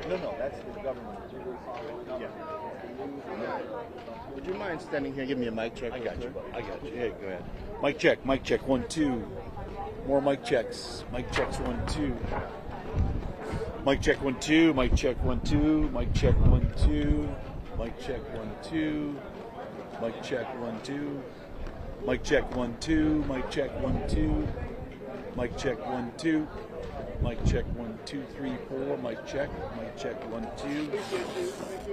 No, that's the government. Yeah. Would you mind standing here and give me a mic check? I got you. I got you. Hey, go ahead. Mic check. Mic check. 1, 2. More mic checks. Mic checks. 1, 2. Mic check. 1, 2. Mic check. 1, 2. Mic check. 1, 2. Mic check. 1, 2. Mic check. 1, 2. Mic check. 1, 2. Mic check. 1, 2. Mic check. 1, 2. Mic check 1, 2, 3, 4. Mic check. Mic check 1, 2.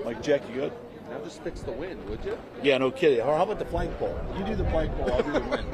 Mic check. You good? Now just fix the wind, would you? Yeah, no kidding. How about the flank pole? You do the flank pole. I'll do the wind.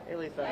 Hey, Lisa.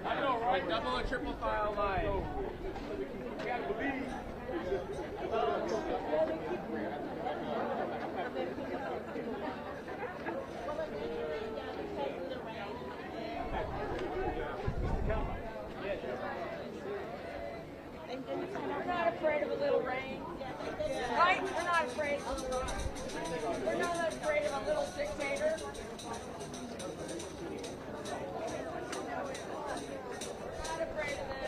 I know, right? Double and triple file line. We're not afraid of a little rain. Right? We're not afraid. We're not afraid of a little dictator. Not afraid of them.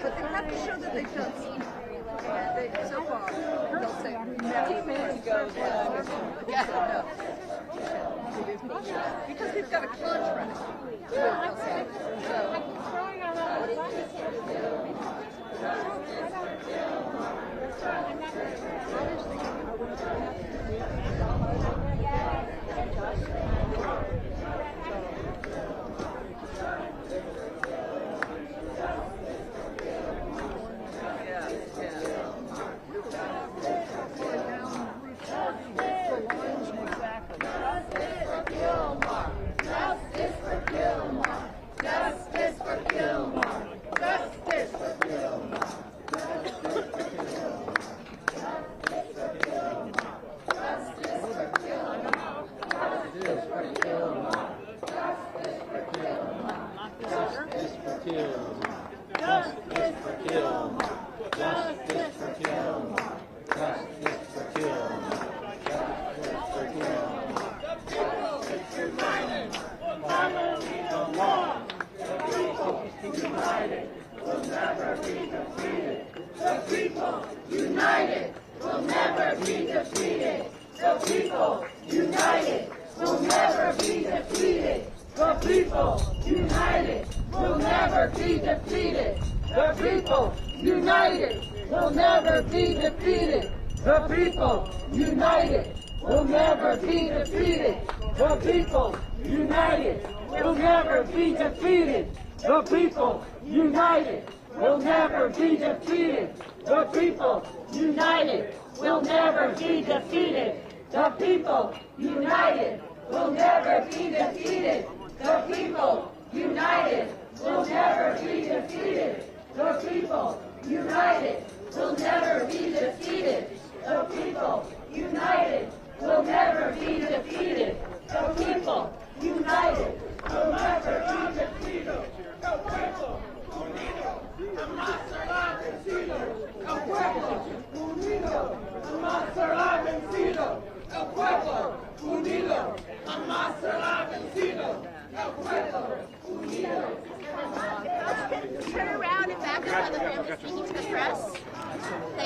But they have to show that they've done something. And so far, they'll say, 15 minutes ago, yeah, no. Because they've got a contract. They'll say.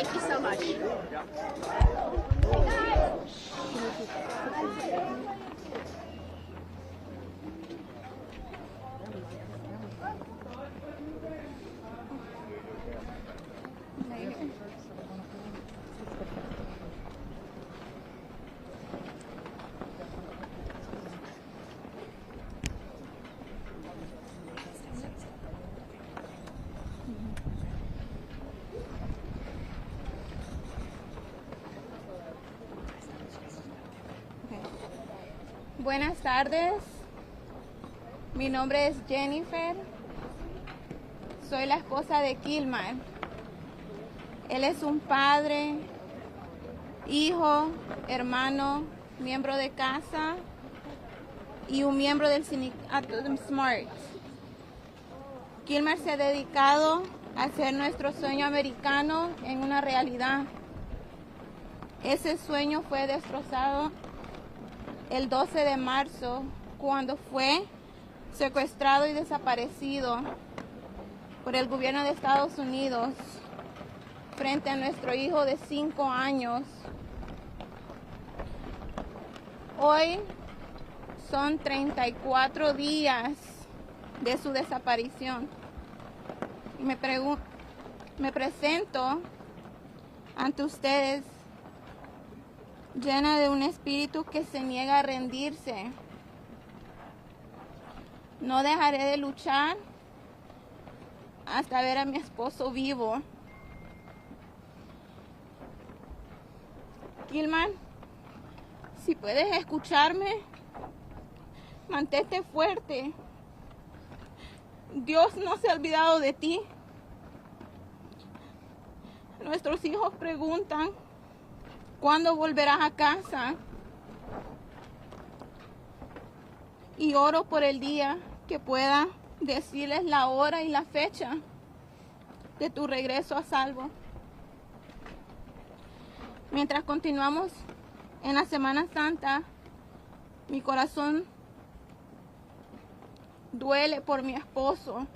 Thank you so much. Buenas tardes, mi nombre es Jennifer, soy la esposa de Kilmar. Él es un padre, hijo, hermano, miembro de casa y un miembro del sindicato de SMART. Kilmar se ha dedicado a hacer nuestro sueño americano en una realidad. Ese sueño fue destrozado el 12 de marzo, cuando fue secuestrado y desaparecido por el gobierno de Estados Unidos frente a nuestro hijo de 5 años. Hoy son 34 días de su desaparición. Me presento ante ustedes llena de un espíritu que se niega a rendirse. No dejaré de luchar hasta ver a mi esposo vivo. Kilmar, si puedes escucharme, mantente fuerte. Dios no se ha olvidado de ti. Nuestros hijos preguntan, ¿cuándo volverás a casa? Y oro por el día que pueda decirles la hora y la fecha de tu regreso a salvo. Mientras continuamos en la Semana Santa, mi corazón duele por mi esposo,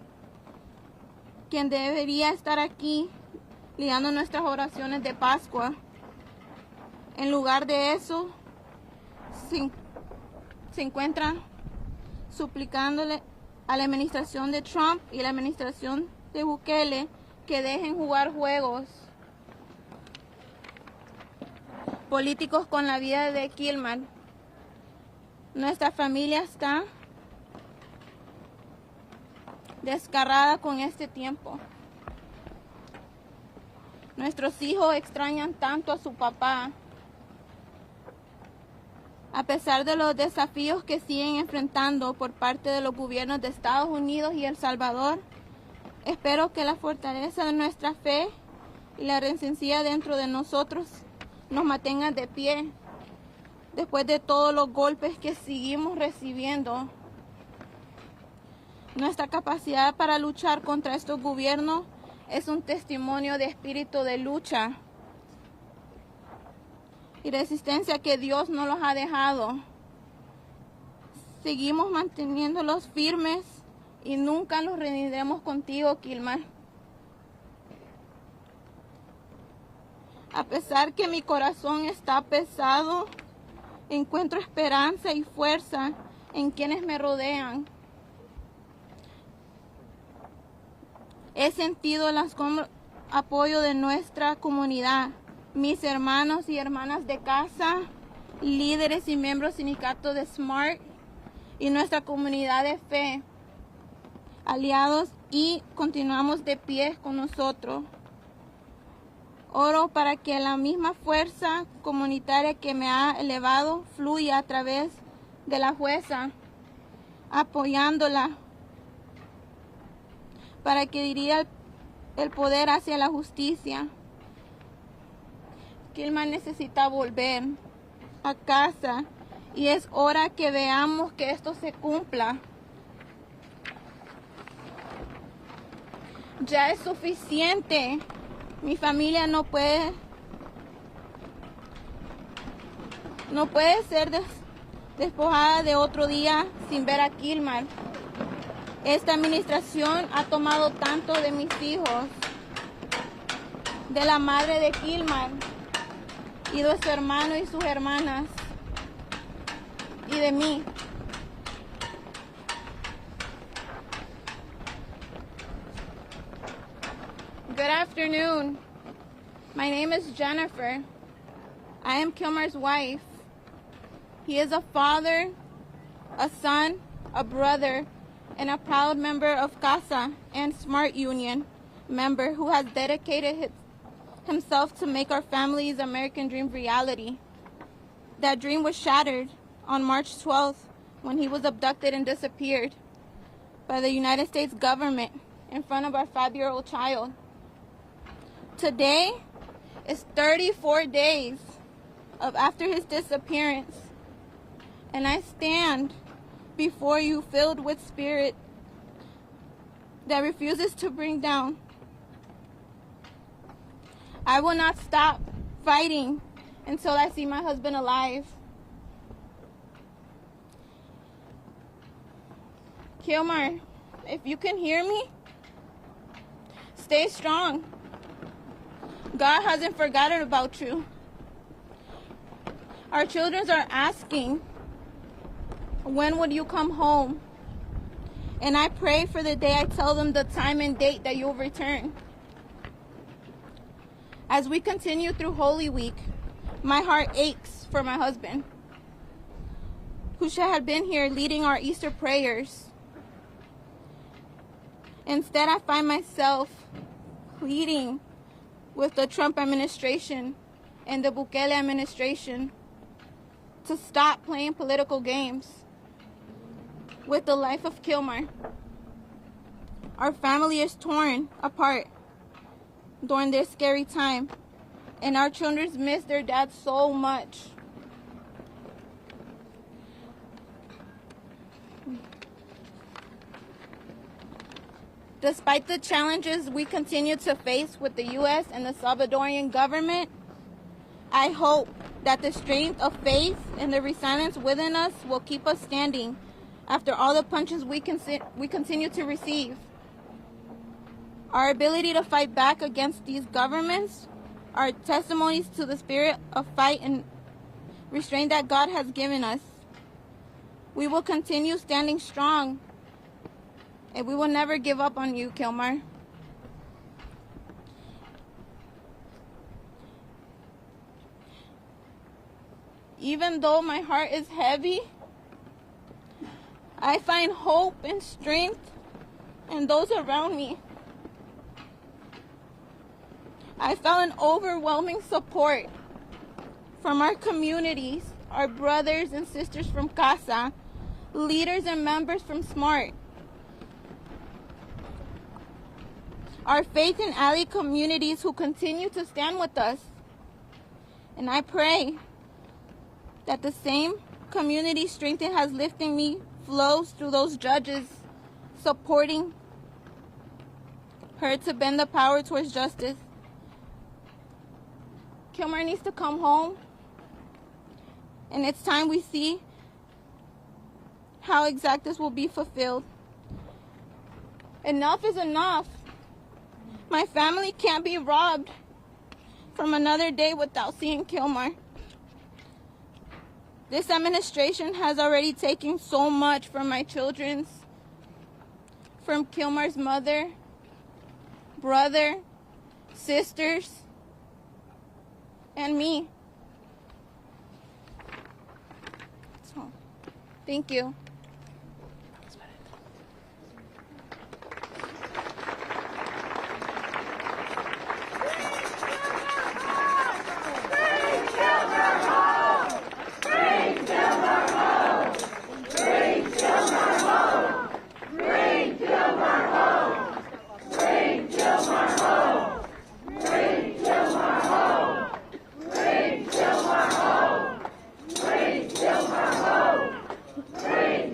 quien debería estar aquí lidiando nuestras oraciones de Pascua. En lugar de eso, se encuentra suplicándole a la administración de Trump y a la administración de Bukele que dejen jugar juegos políticos con la vida de Kilmar. Nuestra familia está desgarrada con este tiempo. Nuestros hijos extrañan tanto a su papá. A pesar de los desafíos que siguen enfrentando por parte de los gobiernos de Estados Unidos y El Salvador, espero que la fortaleza de nuestra fe y la resiliencia dentro de nosotros nos mantengan de pie después de todos los golpes que seguimos recibiendo. Nuestra capacidad para luchar contra estos gobiernos es un testimonio de espíritu de lucha y resistencia que Dios nos los ha dejado. Seguimos manteniéndolos firmes y nunca los rendiremos contigo, Kilmar. A pesar que mi corazón está pesado, encuentro esperanza y fuerza en quienes me rodean. He sentido el apoyo de nuestra comunidad, mis hermanos y hermanas de casa, líderes y miembros sindicatos de SMART y nuestra comunidad de fe, aliados, y continuamos de pie con nosotros. Oro para que la misma fuerza comunitaria que me ha elevado fluya a través de la jueza, apoyándola para que dirija el poder hacia la justicia. Kilmar necesita volver a casa y es hora que veamos que esto se cumpla. Ya es suficiente. Mi familia no puede ser despojada de otro día sin ver a Kilmar. Esta administración ha tomado tanto de mis hijos, de la madre de Kilmar y de su hermano y sus hermanas y de mí. Good afternoon. My name is Jennifer. I am Kilmar's wife. He is a father, a son, a brother, and a proud member of CASA and SMART Union member who has dedicated himself to make our family's American dream reality. That dream was shattered on March 12th when he was abducted and disappeared by the United States government in front of our 5-year-old child. Today is 34 days after his disappearance, and I stand before you filled with spirit that refuses to bring down. I will not stop fighting until I see my husband alive. Kilmar, if you can hear me, stay strong. God hasn't forgotten about you. Our children are asking, when would you come home? And I pray for the day I tell them the time and date that you'll return. As we continue through Holy Week, my heart aches for my husband, who should have been here leading our Easter prayers. Instead, I find myself pleading with the Trump administration and the Bukele administration to stop playing political games with the life of Kilmar. Our family is torn apart during this scary time, and our children miss their dad so much. Despite the challenges we continue to face with the U.S. and the Salvadorian government, I hope that the strength of faith and the resilience within us will keep us standing after all the punches we continue to receive. Our ability to fight back against these governments are testimonies to the spirit of fight and restraint that God has given us. We will continue standing strong, and we will never give up on you, Kilmar. Even though my heart is heavy, I find hope and strength in those around me. I felt an overwhelming support from our communities, our brothers and sisters from CASA, leaders and members from SMART, our faith and ally communities who continue to stand with us. And I pray that the same community strength that has lifted me flows through those judges supporting her to bend the power towards justice. Kilmar needs to come home, and it's time we see how exact this will be fulfilled. Enough is enough. My family can't be robbed from another day without seeing Kilmar. This administration has already taken so much from my children's, from Kilmar's mother, brother, sisters, and me. So, thank you. Bring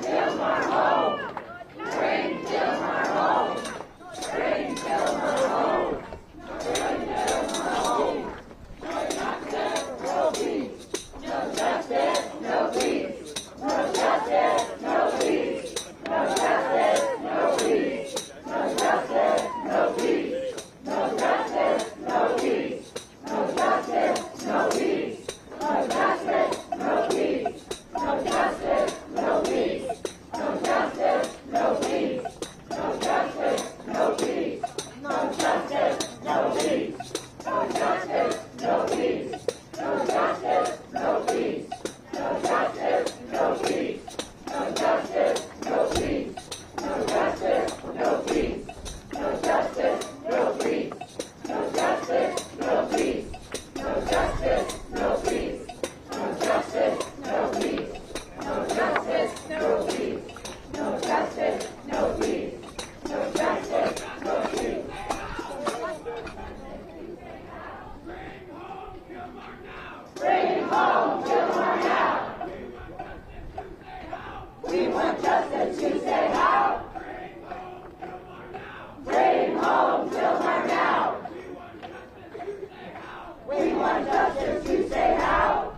want justice, you say how?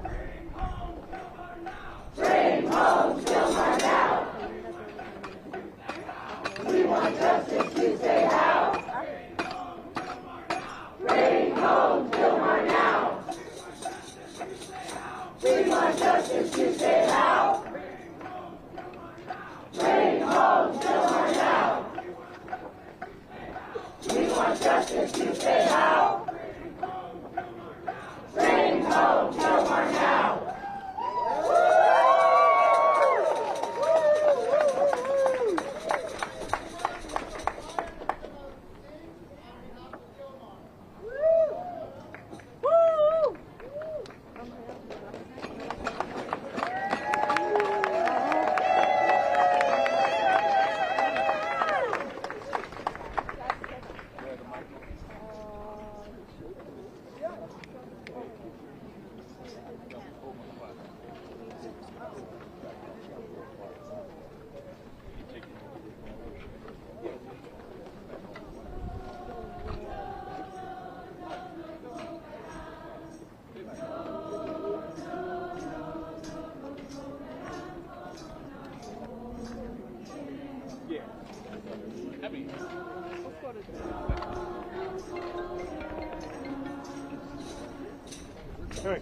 Bring home Kilmar now. We want justice, you say how? Bring home Kilmar now. We want justice, you say how? Bring home Kilmar now. We want justice, you say how? Bring home Kilmar now. Hey.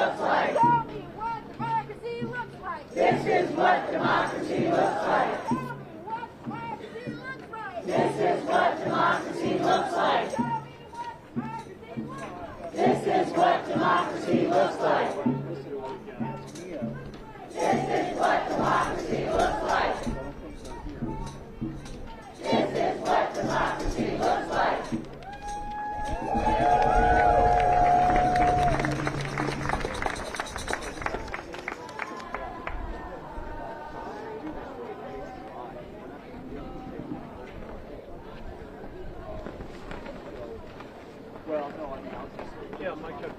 looks like. Tell me what democracy looks like. This is what democracy looks like. Tell me what democracy looks like. This is what democracy looks like. Tell me what democracy looks like. This is what democracy looks like. This is what democracy looks like. This is what democracy looks like. Well, no, I mean, I'll just, yeah, mic check.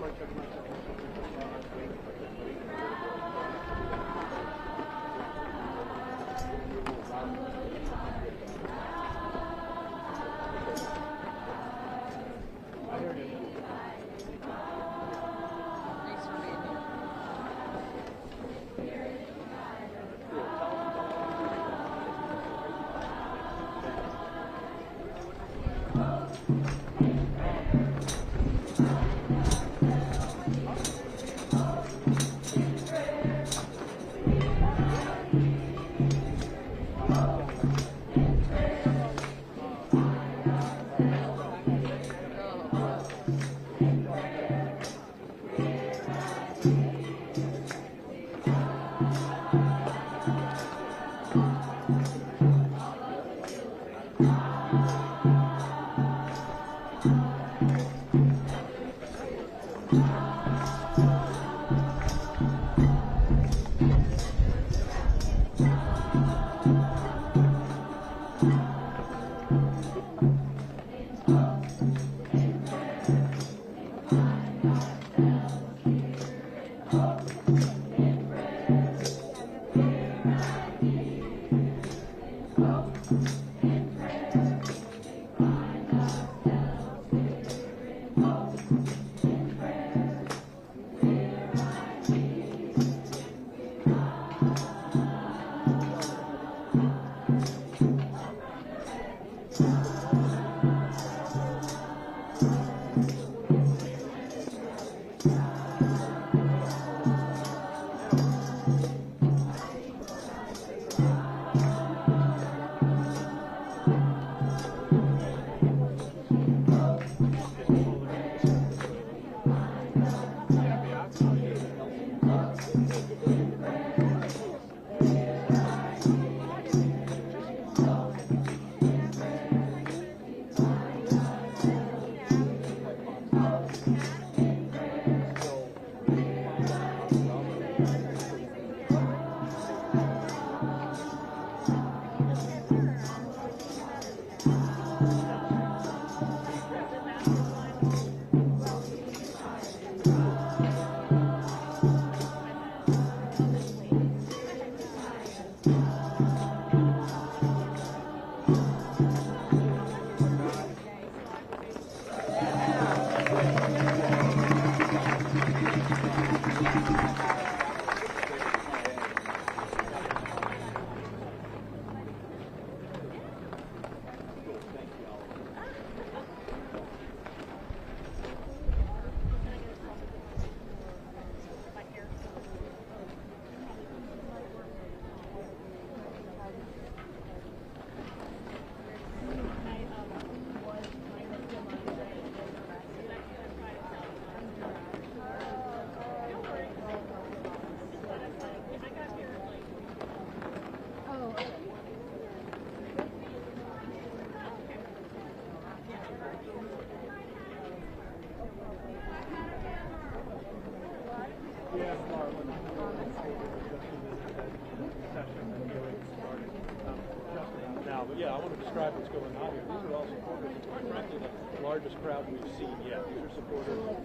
Yeah, I want to describe what's going on here. These are all supporters, quite frankly, the largest crowd we've seen yet. These are supporters of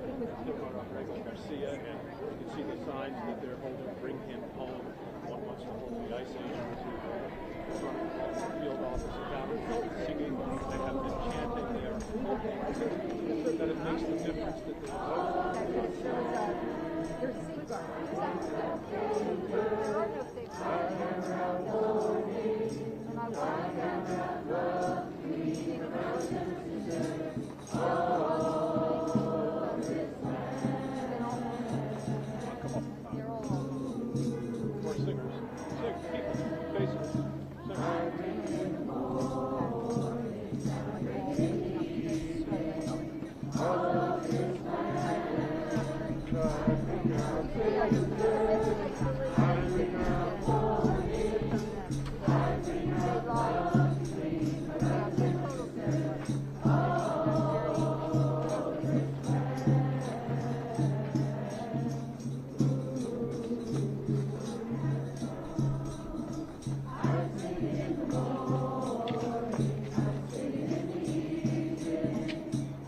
Kilmar Abrego Garcia, and you can see the signs that they're holding, "Bring him home." One wants to hold the ice age to the field office account, singing. They have been chanting. They are hoping that it makes the difference that they vote. There's safeguards. There are no safeguards. And I want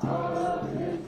All of his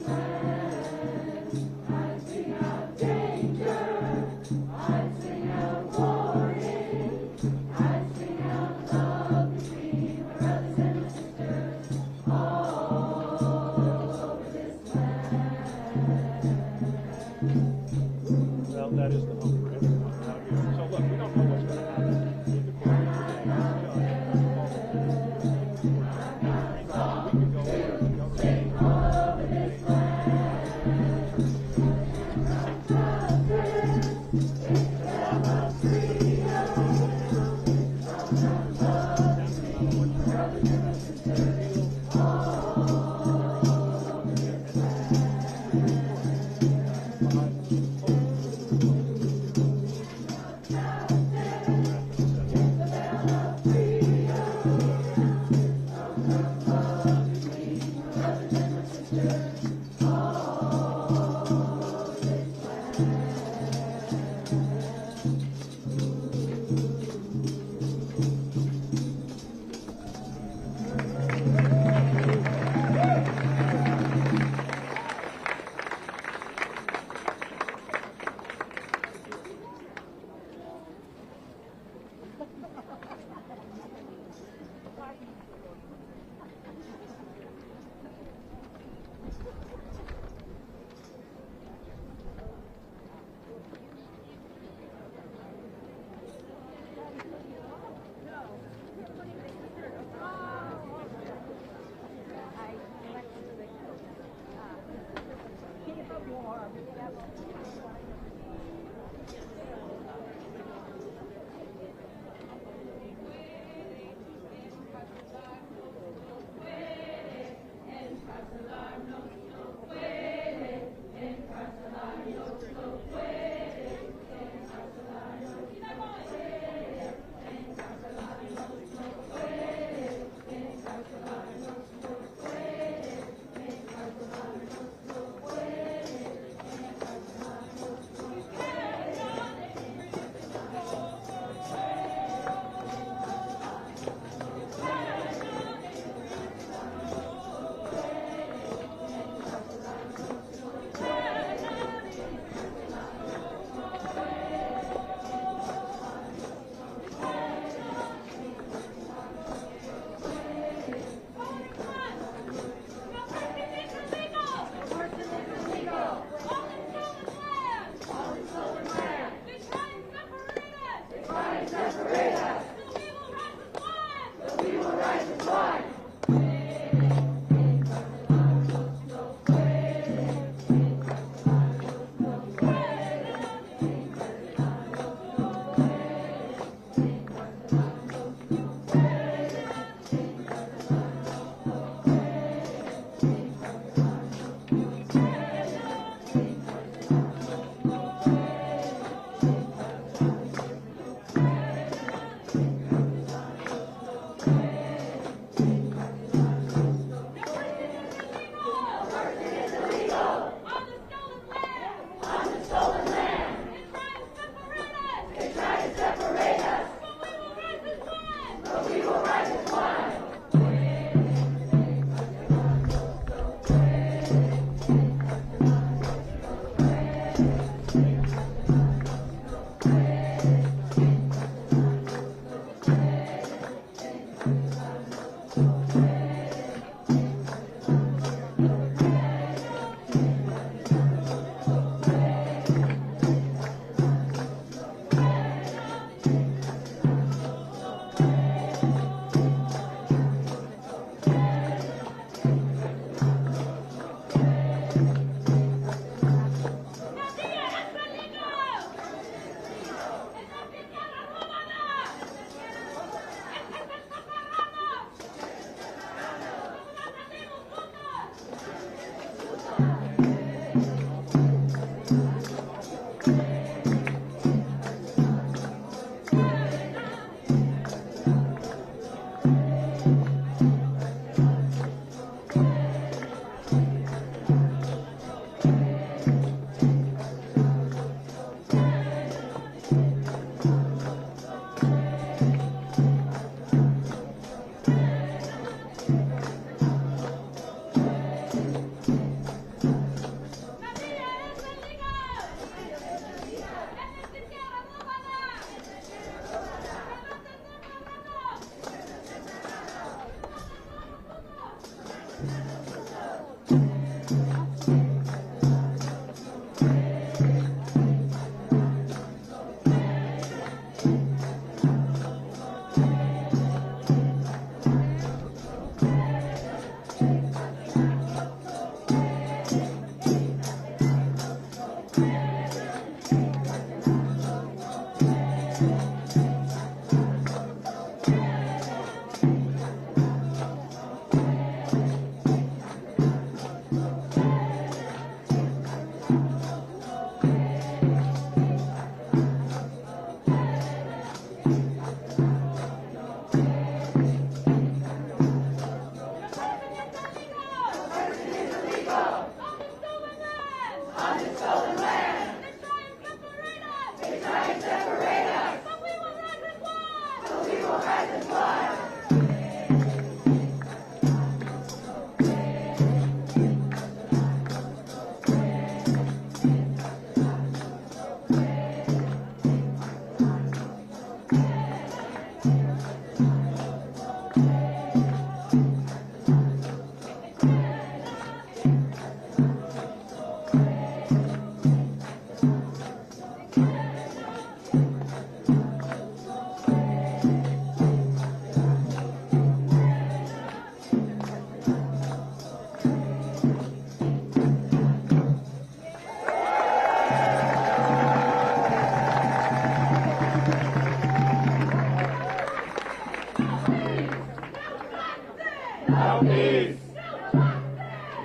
No peace.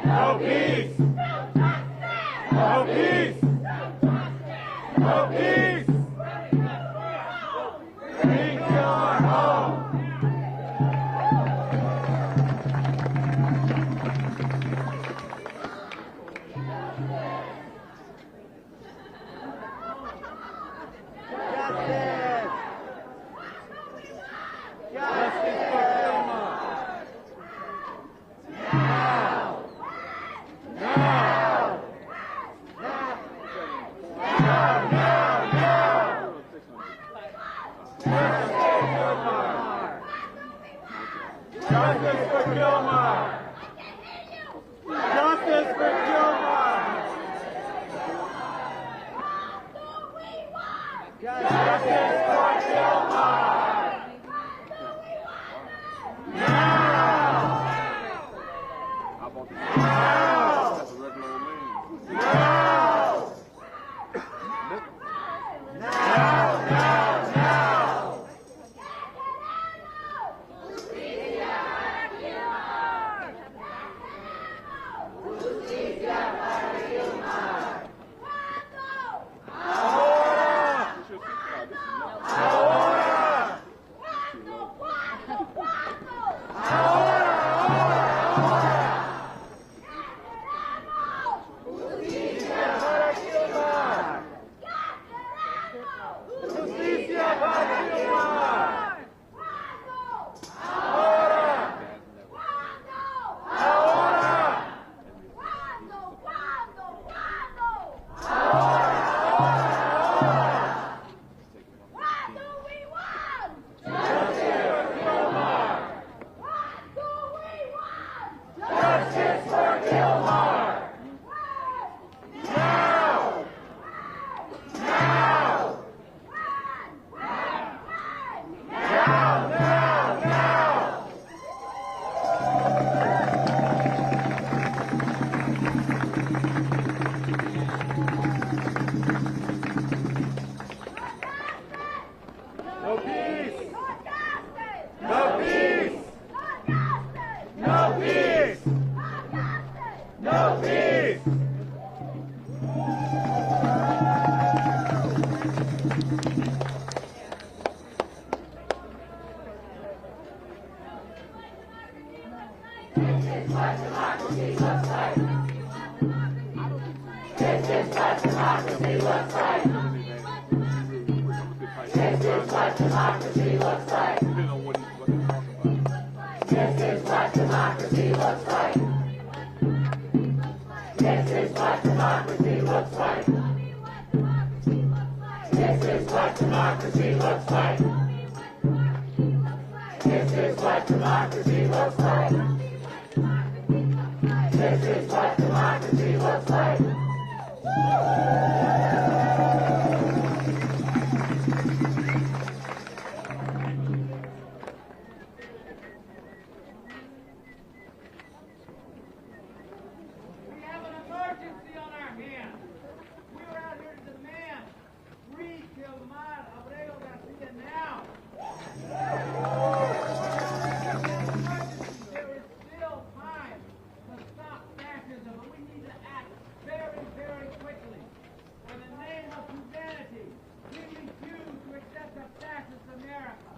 No peace. No peace. No peace. Bring Kilmar home. Justice for Kilmar! Justice for Kilmar! Justice for Kilmar! Now! This is what democracy looks like. We have an emergency on our hands. We are out here to demand free Kilmar Abrego Garcia now. There is still time to stop fascism, but we need to act very, very quickly. In the name of humanity, we refuse to accept a fascist America.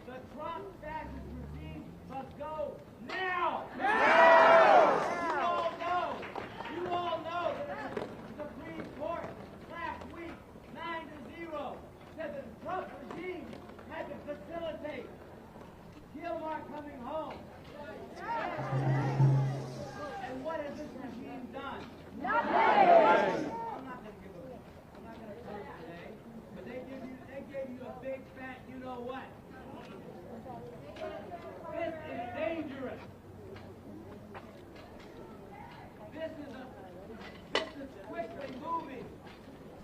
The Trump fascist regime must go now! You all know that the Supreme Court last week, 9-0, said that the Trump regime had to facilitate Kilmar coming home. And what has this regime done? Nothing! I'm not going to curse today, but they gave you a big fat you know what. This is dangerous. This is quickly moving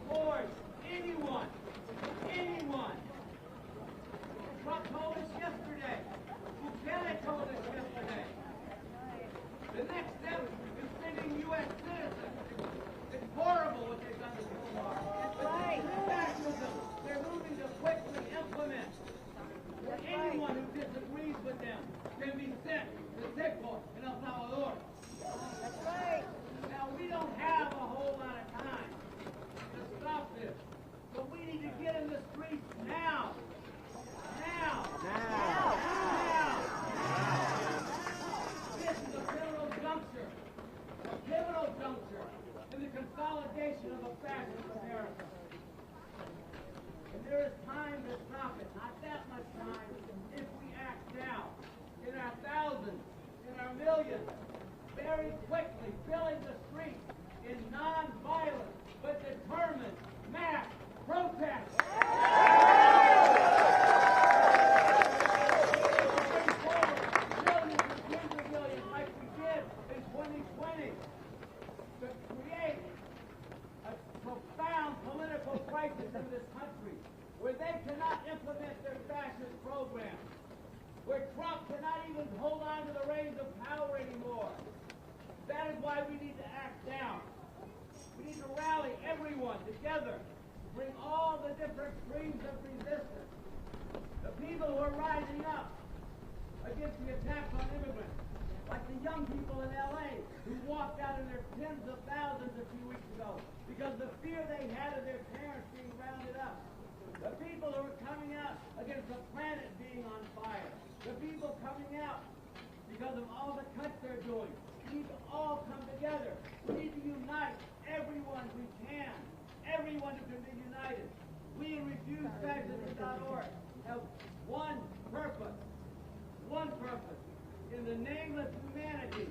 towards anyone. Trump told us yesterday. Bukele told us yesterday. The next step is sending U.S. citizens. It's horrible what they've done to Kilmar. It's fascism. They're moving to quickly implement. Anyone who disagrees with them can be sent to Tikva in El Salvador. That's right. Now, we don't have a whole lot of time to stop this, but we need to get in the streets now. This is a pivotal juncture in the consolidation of a fascist America. And there is time to stop it. Not that much time if we act now. In our thousands, in our millions, very quickly filling the streets in non-violent but determined mass protest. Millions and tens of millions like we did in 2020 to create a profound political crisis in this country where they cannot implement their fascist program, where Trump cannot even hold on to the reins of power anymore. That is why we need to act now. We need to rally everyone together, bring all the different streams of resistance. The people who are rising up against the attacks on immigrants, like the young people in L.A. who walked out in their tens of thousands a few weeks ago because the fear they had of their parents being rounded up. The people who are coming out against the planet being on fire. The people coming out because of all the cuts they're doing. We need to all come together. We need to unite everyone we can. Everyone who can be united. We in RefuseFascism.org have one purpose. In the name of humanity,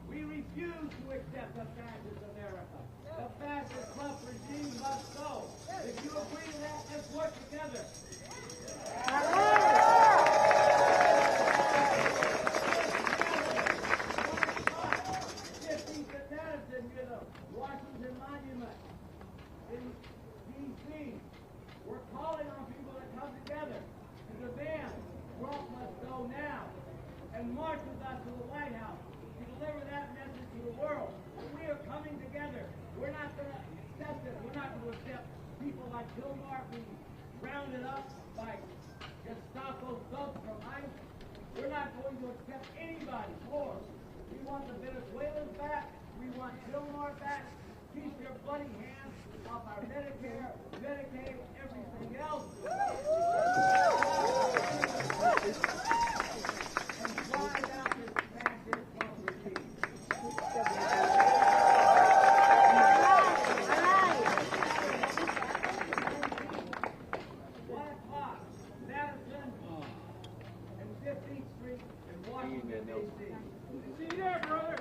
we refuse to accept a fascist America. The fascist Trump regime must go. If you agree to that, let's work together. 15th of Madison near the Washington Monument in D.C. We're calling on people to come together to demand Trump must go now and march with us to the White House to deliver that message to the world. We are coming together. We're not going to accept it. We're not going to accept people like Kilmar being rounded up by Gestapo thugs from ICE. We're not going to accept anybody more. We want the Venezuelans back. We want Kilmar back. Keep your bloody hands off our Medicare, Medicaid, everything else. And drive out this fascist Trump regime. Madison and 15th Street in Washington, D.C. See you there, brother.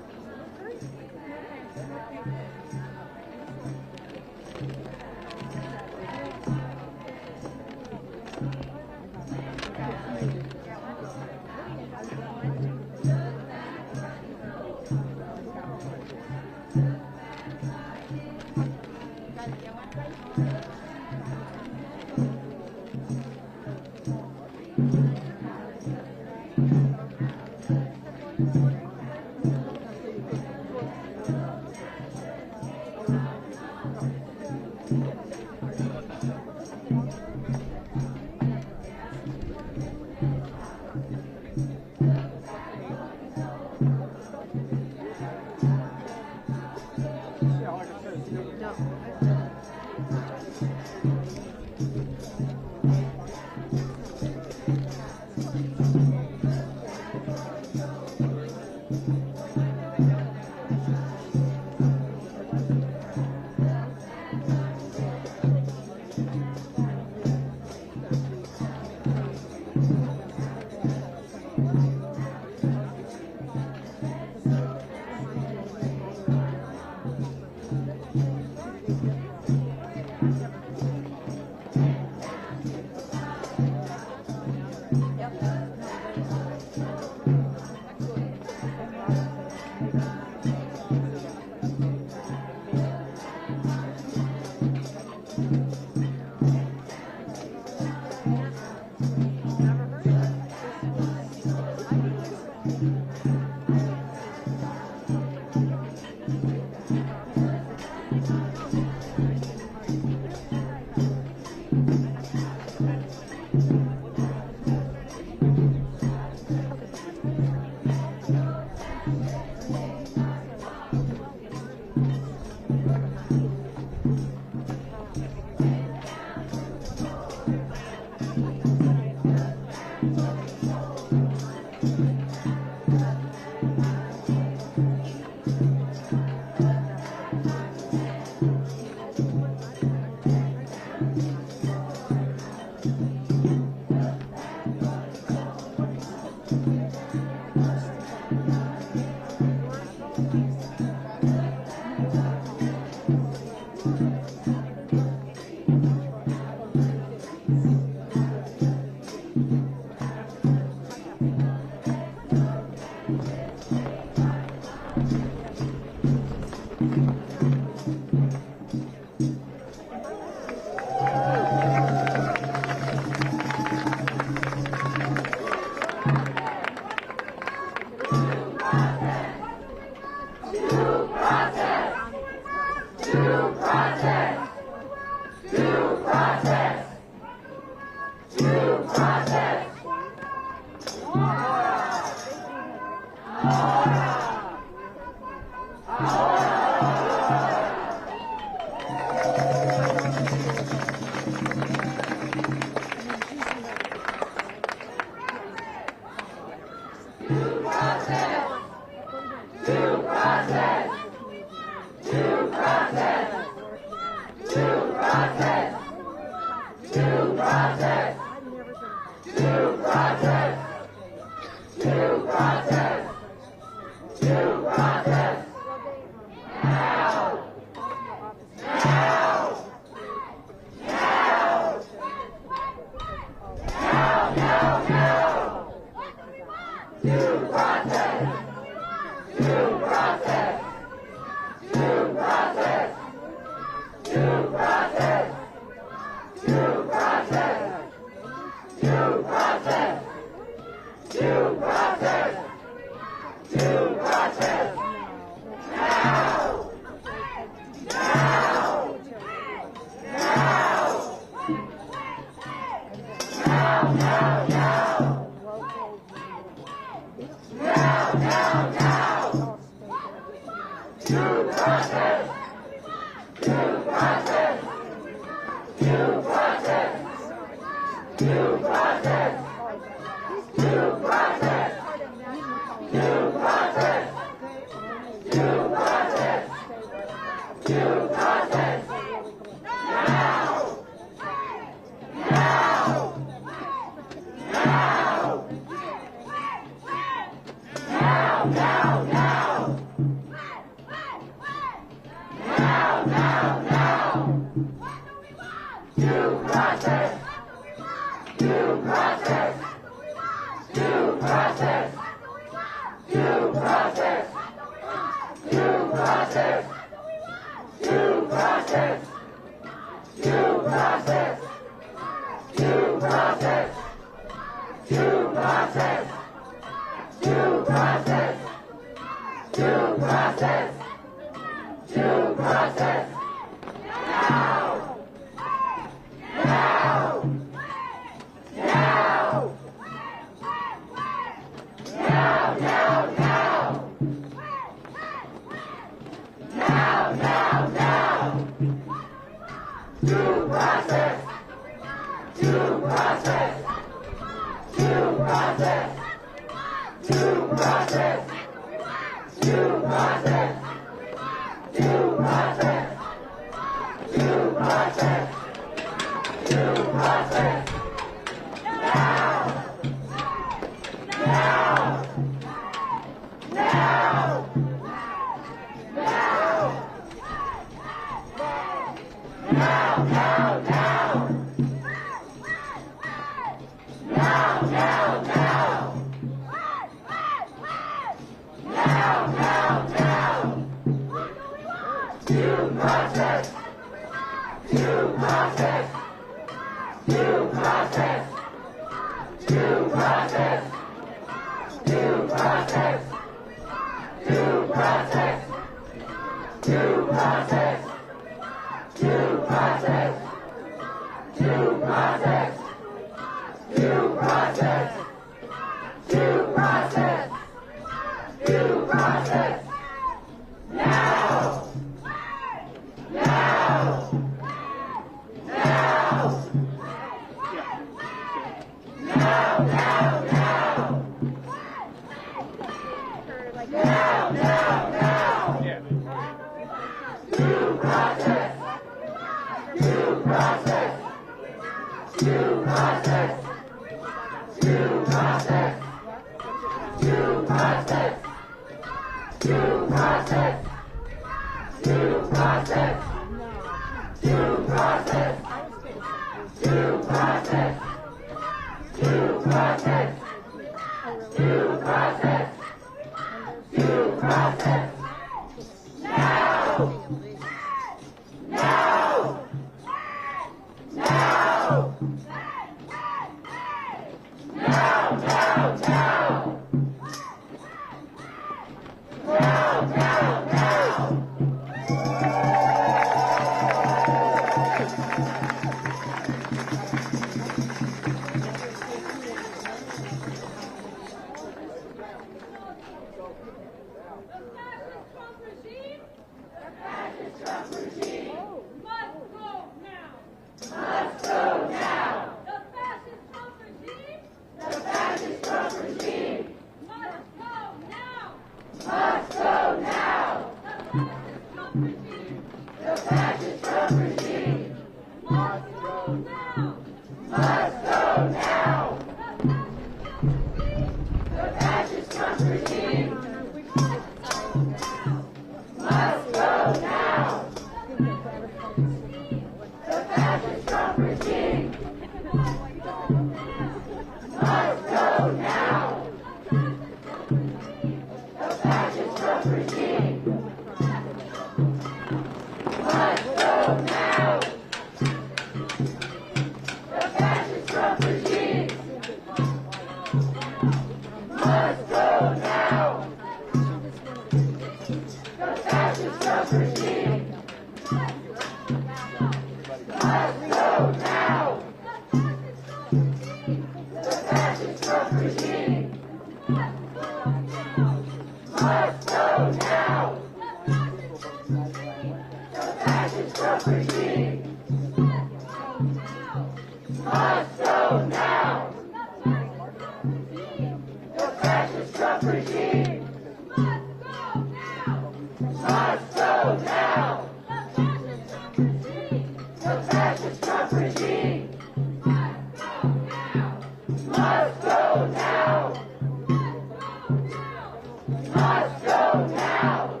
Must go now.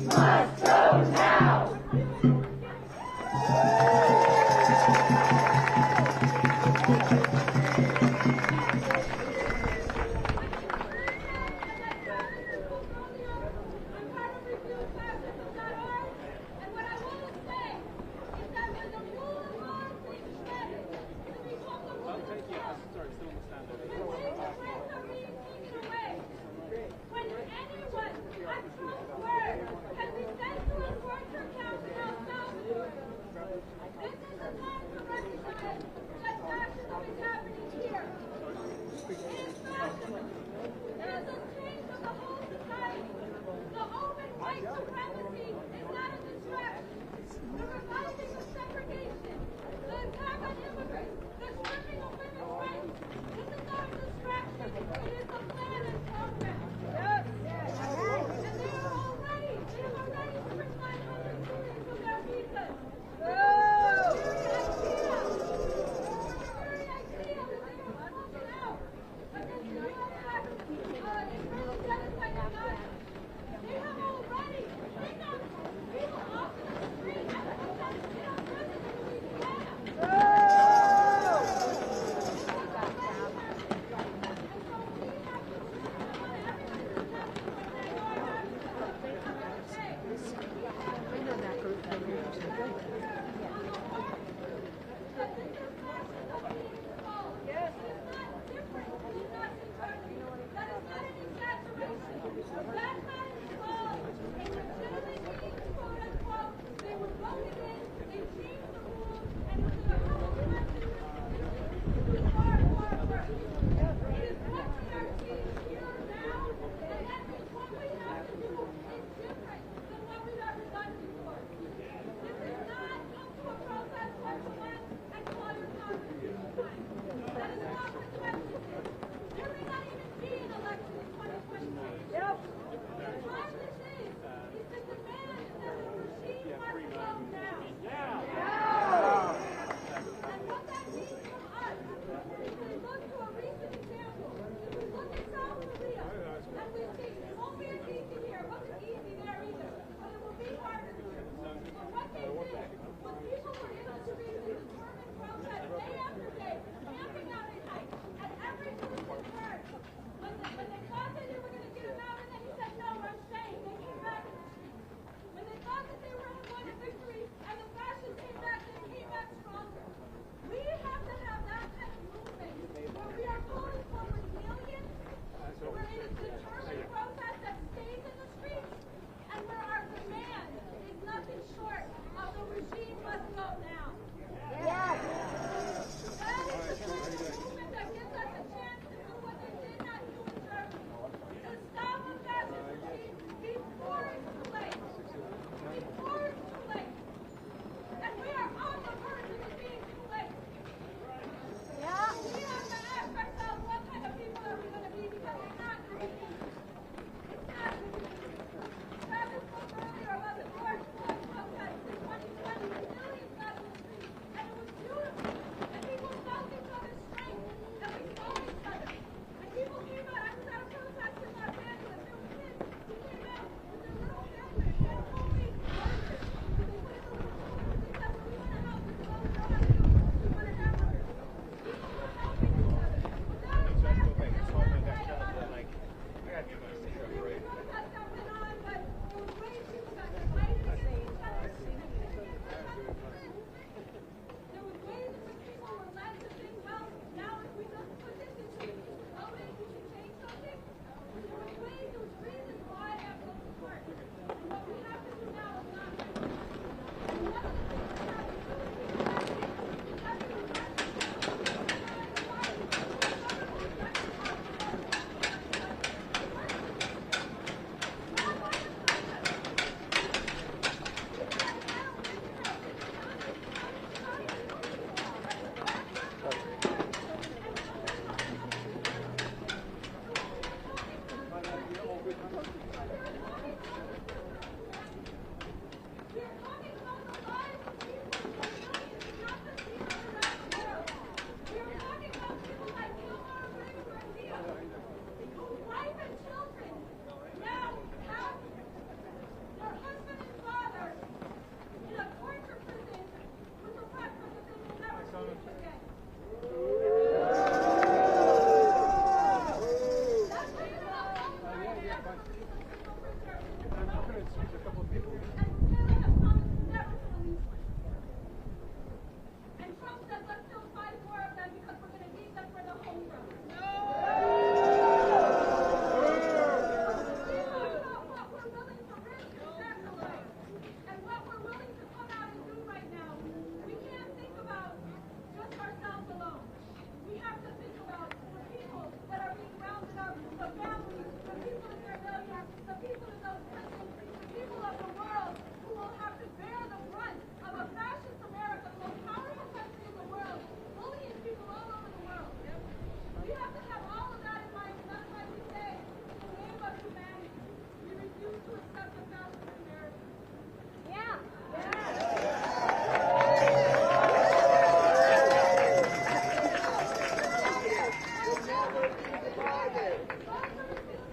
Must go now.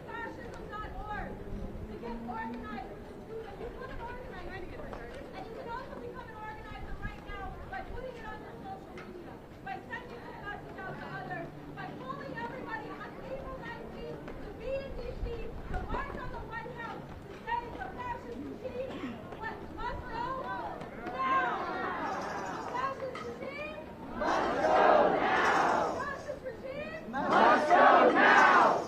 Fascism.org to get organized with the students. Become an organizer. And you can also become an organizer right now by putting it on your social media, by sending this message out to others, by calling everybody on April 19th to be in D.C., to march on the White House, to say the fascist regime must go now. The fascist regime must go now. The fascist regime must go now.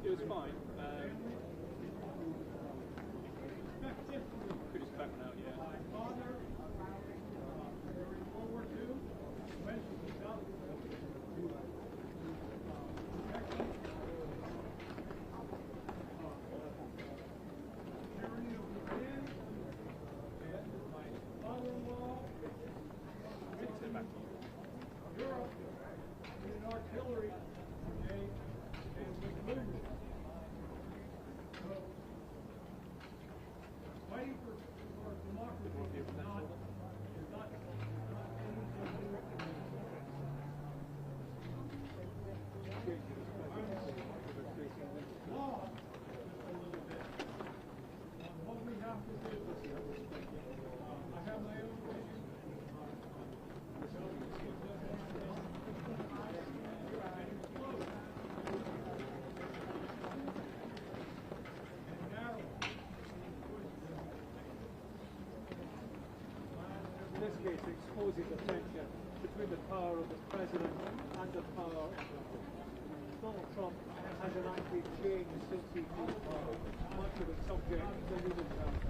It was fine. Could just back one out, yeah. artillery, okay, and with movement. So, fighting for democracy is not law a little bit on what we have to do. I have my own vision. In this case, it exposes the tension between the power of the president and the power of Donald Trump has actually changed since he took power. Much of it subject to legal terms.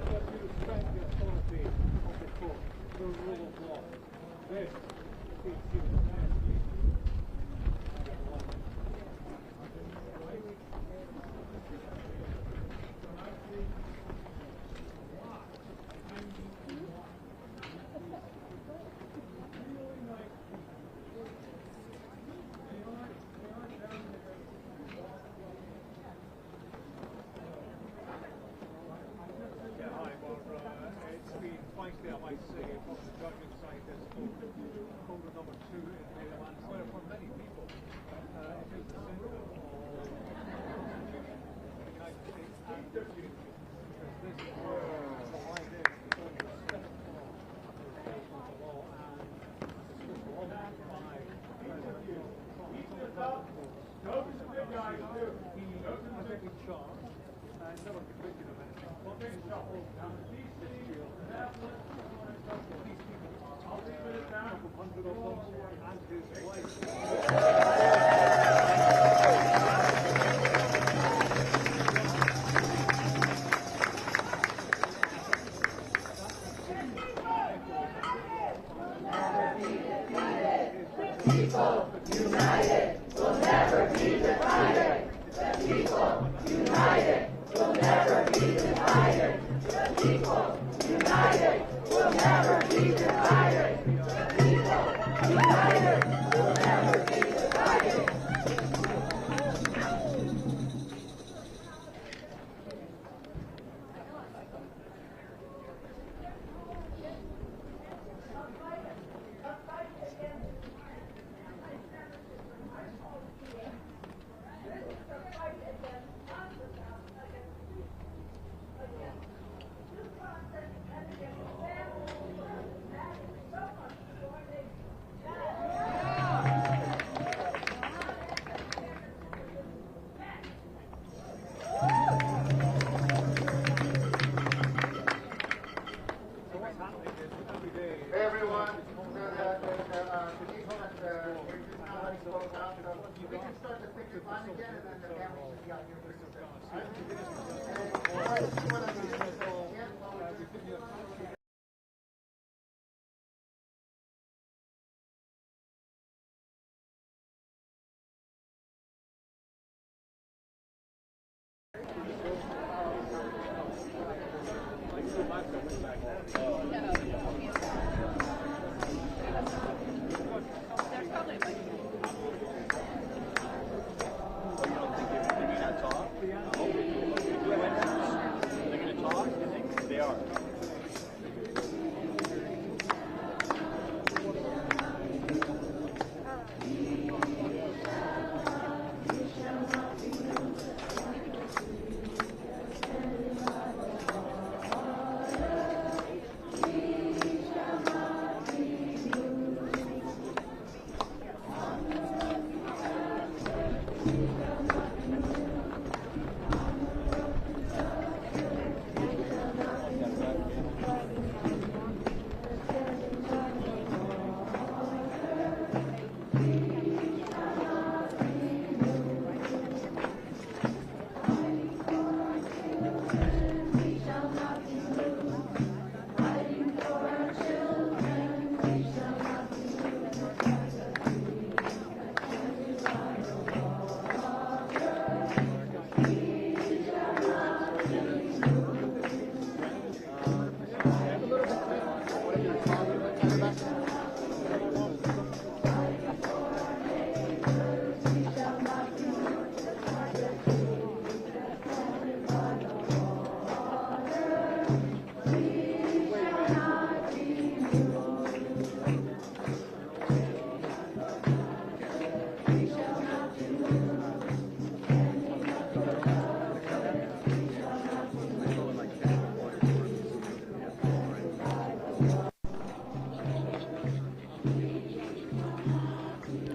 But we respect the authority of the court, the rule of law. This is human rights.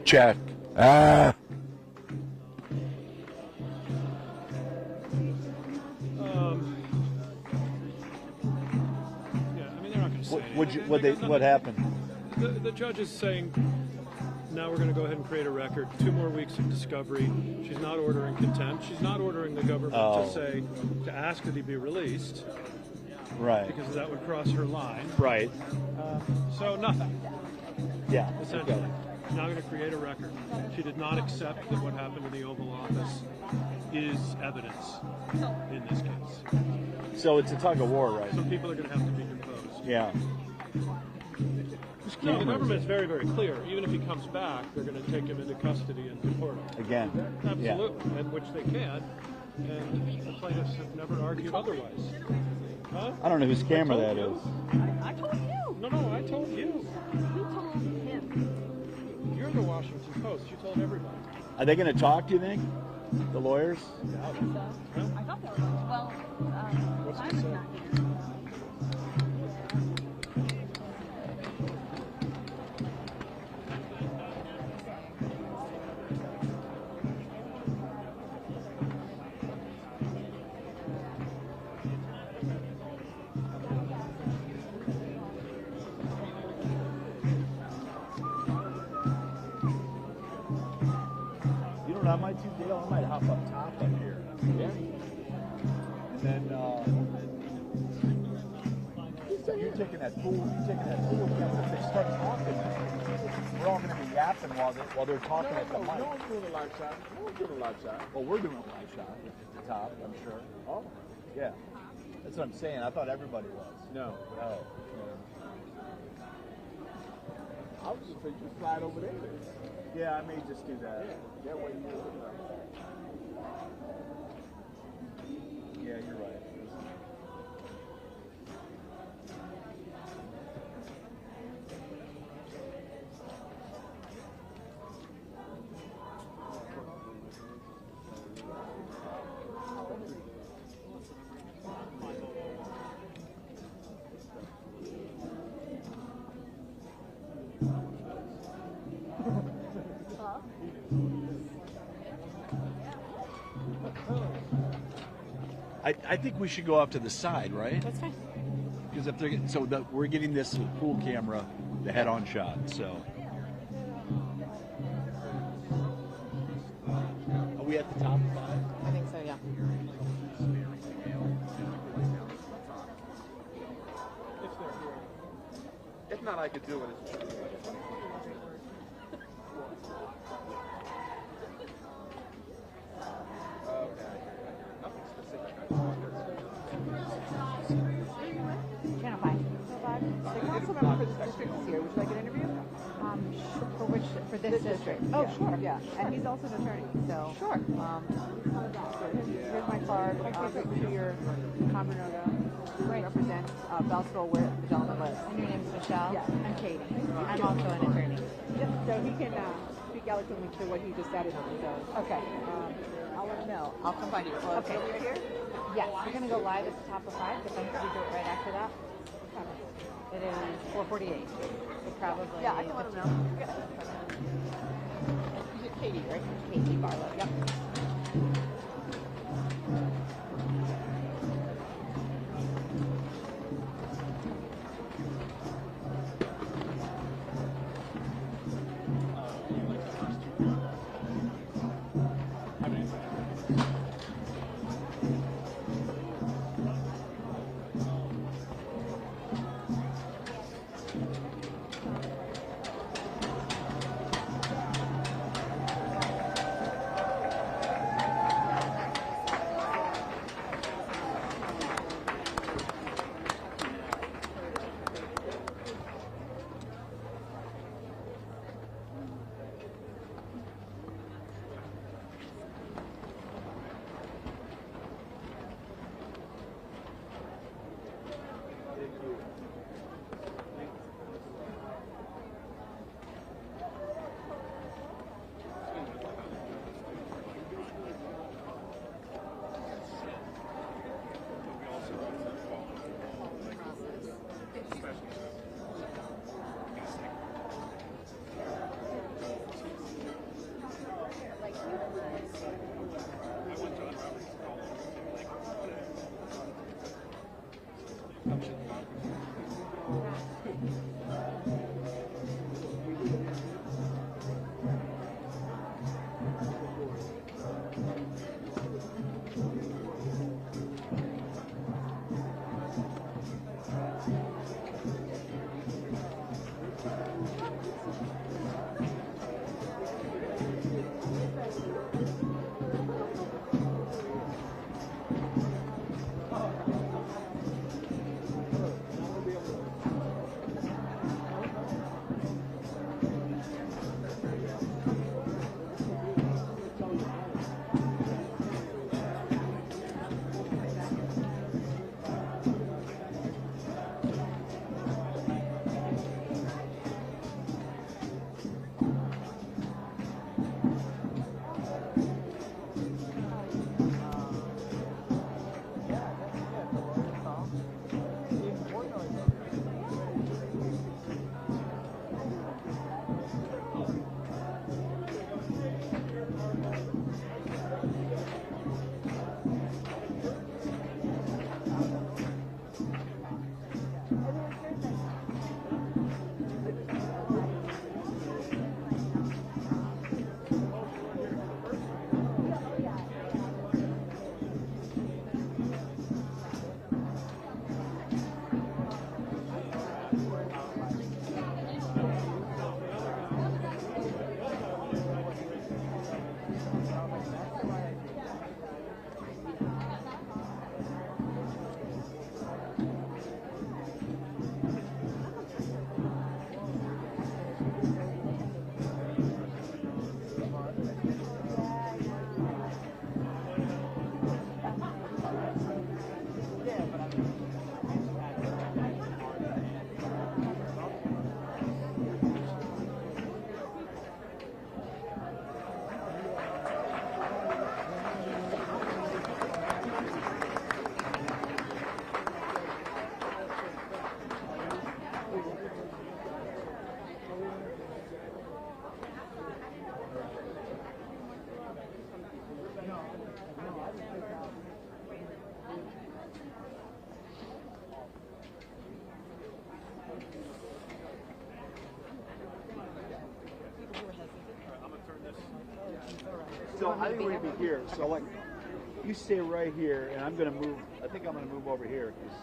check. Ah. Yeah, I mean, they're not going to say What happened? The judge is saying, now we're going to go ahead and create a record. 2 more weeks of discovery. She's not ordering contempt. She's not ordering the government to ask that he be released. Right. Because that would cross her line. Right. So nothing. Yeah. Essentially. Okay. She's now going to create a record. She did not accept that what happened in the Oval Office is evidence in this case. So it's a tug of war, right? So people are going to have to be deposed. Yeah. No, the government's very, very clear. Even if he comes back, they're going to take him into custody and deport him. Again. Absolutely. And which they can. And the plaintiffs have never argued otherwise. Huh? I don't know whose camera that is. I told you. No, I told you. You told him. You're the Washington Post. You told everybody. Are they going to talk, do you think? The lawyers? I thought that was well. What's I'm he say? not here. You know what I might do, Dale? I might hop up top up here. Yeah. And then so you're taking that pool camera. If they start talking, we're all going to be yapping while they're talking at the mic. No one's doing a live shot. No one's doing a live shot. Well, we're doing a live shot at the top, I'm sure. Oh. Yeah. That's what I'm saying. I thought everybody was. No. Oh. I was just thinking you slide over there. Yeah, I may just do that. That way you can Yeah, you're right. I think we should go off to the side, right? That's fine. Because if they're we're getting this pool camera, the head-on shot. So, are we at the top of 5? I think so, yeah. If not, I could do it. Channel 5. The council member for this district is here. Would you like an interview? For this district? Oh, yeah. Sure. Yeah, and he's also an attorney, so. Sure. Here's my card. To your Camerata. Represents Bellsville, where the gentleman lives. And your name's Michelle? Yeah. I'm Katie. I'm also an attorney. Yep. So he can speak eloquently to what he just said. So. Okay. I'll let him know. I'll come find you. Well, Okay. Right here? yes, we're going to go live at the top of 5, but then we do it right after that. It is 4:48. So probably. Yeah, I can let him know. Is it Katie, right? Katie Barlow. Yep. So I think we're gonna be here. So like, you stay right here, and I'm gonna move. I think I'm gonna move over here because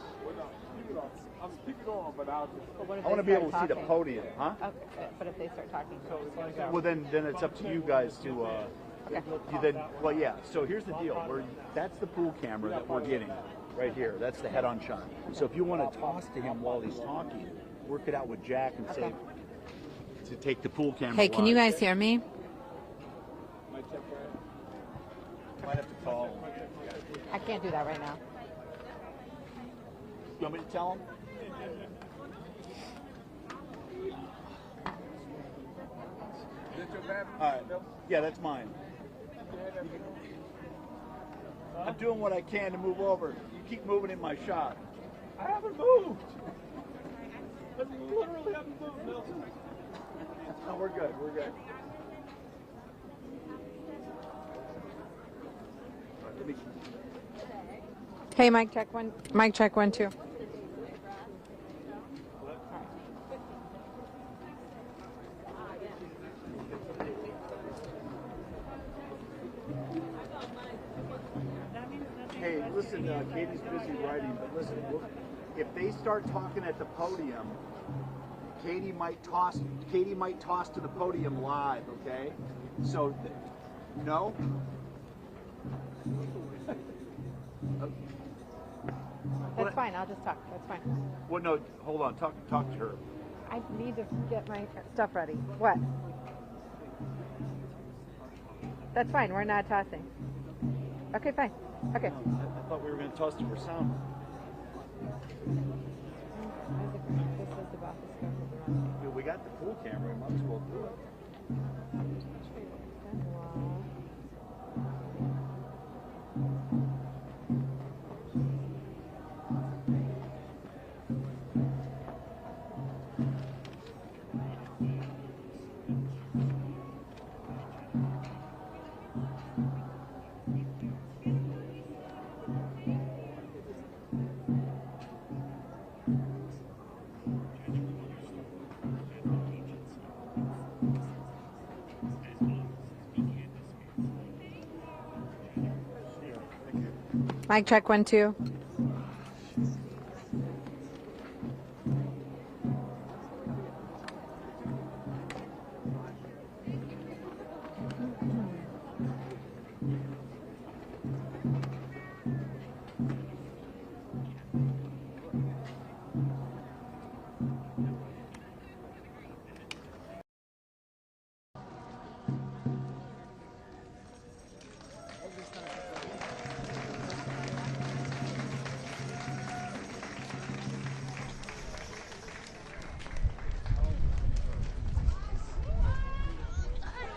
I'm keep going, but I'll just. I want to be able to see the podium, huh? Okay, but if they start talking, so it's going to go. Well, then it's up to you guys to. You then, well, yeah. So here's the deal. That's the pool camera that we're getting right here. That's the head-on shot. So if you want to toss to him while he's talking, work it out with Jack and say to take the pool camera. Hey, can you guys hear me? Might have to call. I can't do that right now. You want me to tell him? All right. Yeah, that's mine. I'm doing what I can to move over. You keep moving in my shot. I haven't moved. I literally haven't moved, Nelson. No, we're good. We're good. Hey, mic check one. Mic check 1 2. Hey, listen, Katie's busy writing, but listen, if they start talking at the podium, Katie might toss to the podium live, okay? So, no? That's fine. I'll just talk. That's fine. Well, no, hold on. Talk to her. I need to get my stuff ready. What? That's fine. We're not tossing. Okay, fine. Okay. I thought we were going to toss to her sound. We got the pool camera. We might as well do it. Mic check 1 2.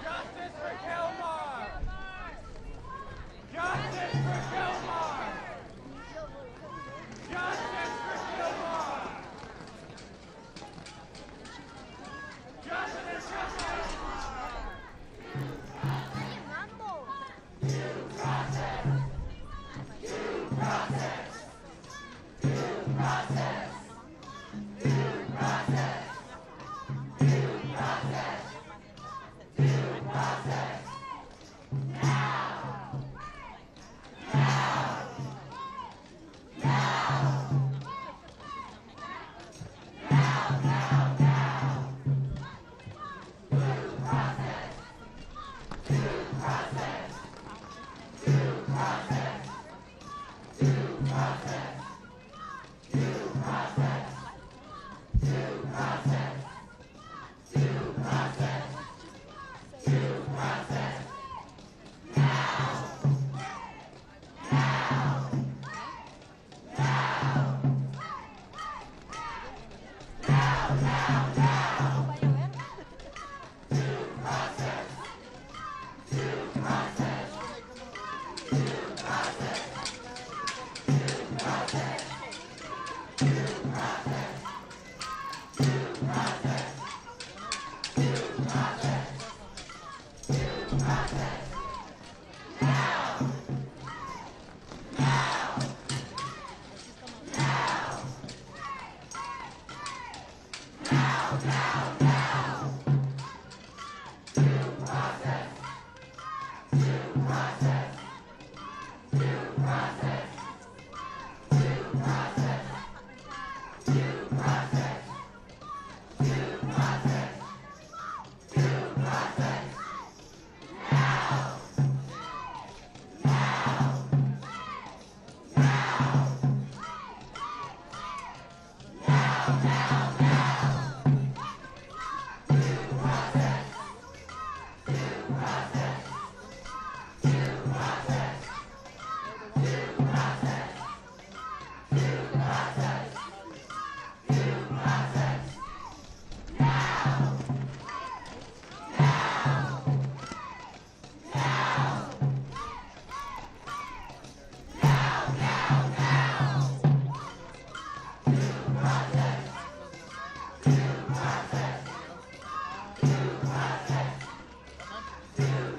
Justice for Kilmar! Justice for Kilmar! Justice for Kilmar! Justice for Kilmar! Due process! Due process! Due process! Due process! Due process! Due process. Now. Now. Now. Now, now, now. Due process. Due process. Due process. Due process. Due process. Due process. Due process. Due process. Now. Now. Now. Now, now, now. Due process. Due process. Due process. Due process. Due process. Due process. Due process. Due process. Now. Now. Now. Now, now, now. Due process. Due process. Due process. Due process. Due process. Due process. Due process. Now. Now. Now. Now, now, now. Due process. Due process. Due process. Due process. Due process. Due process. Now. Now. Now. Now, now, now. Due process. Due process. Due process. Due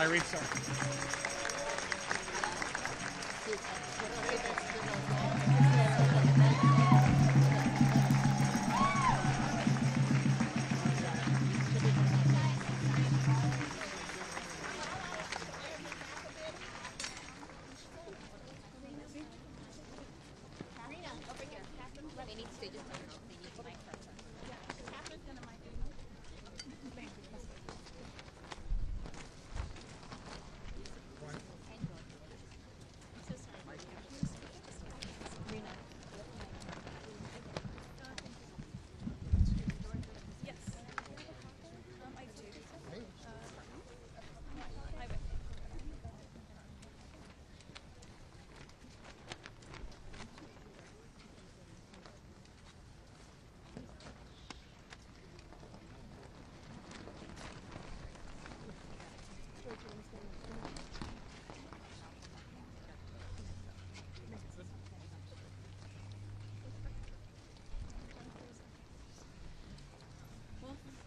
I read so.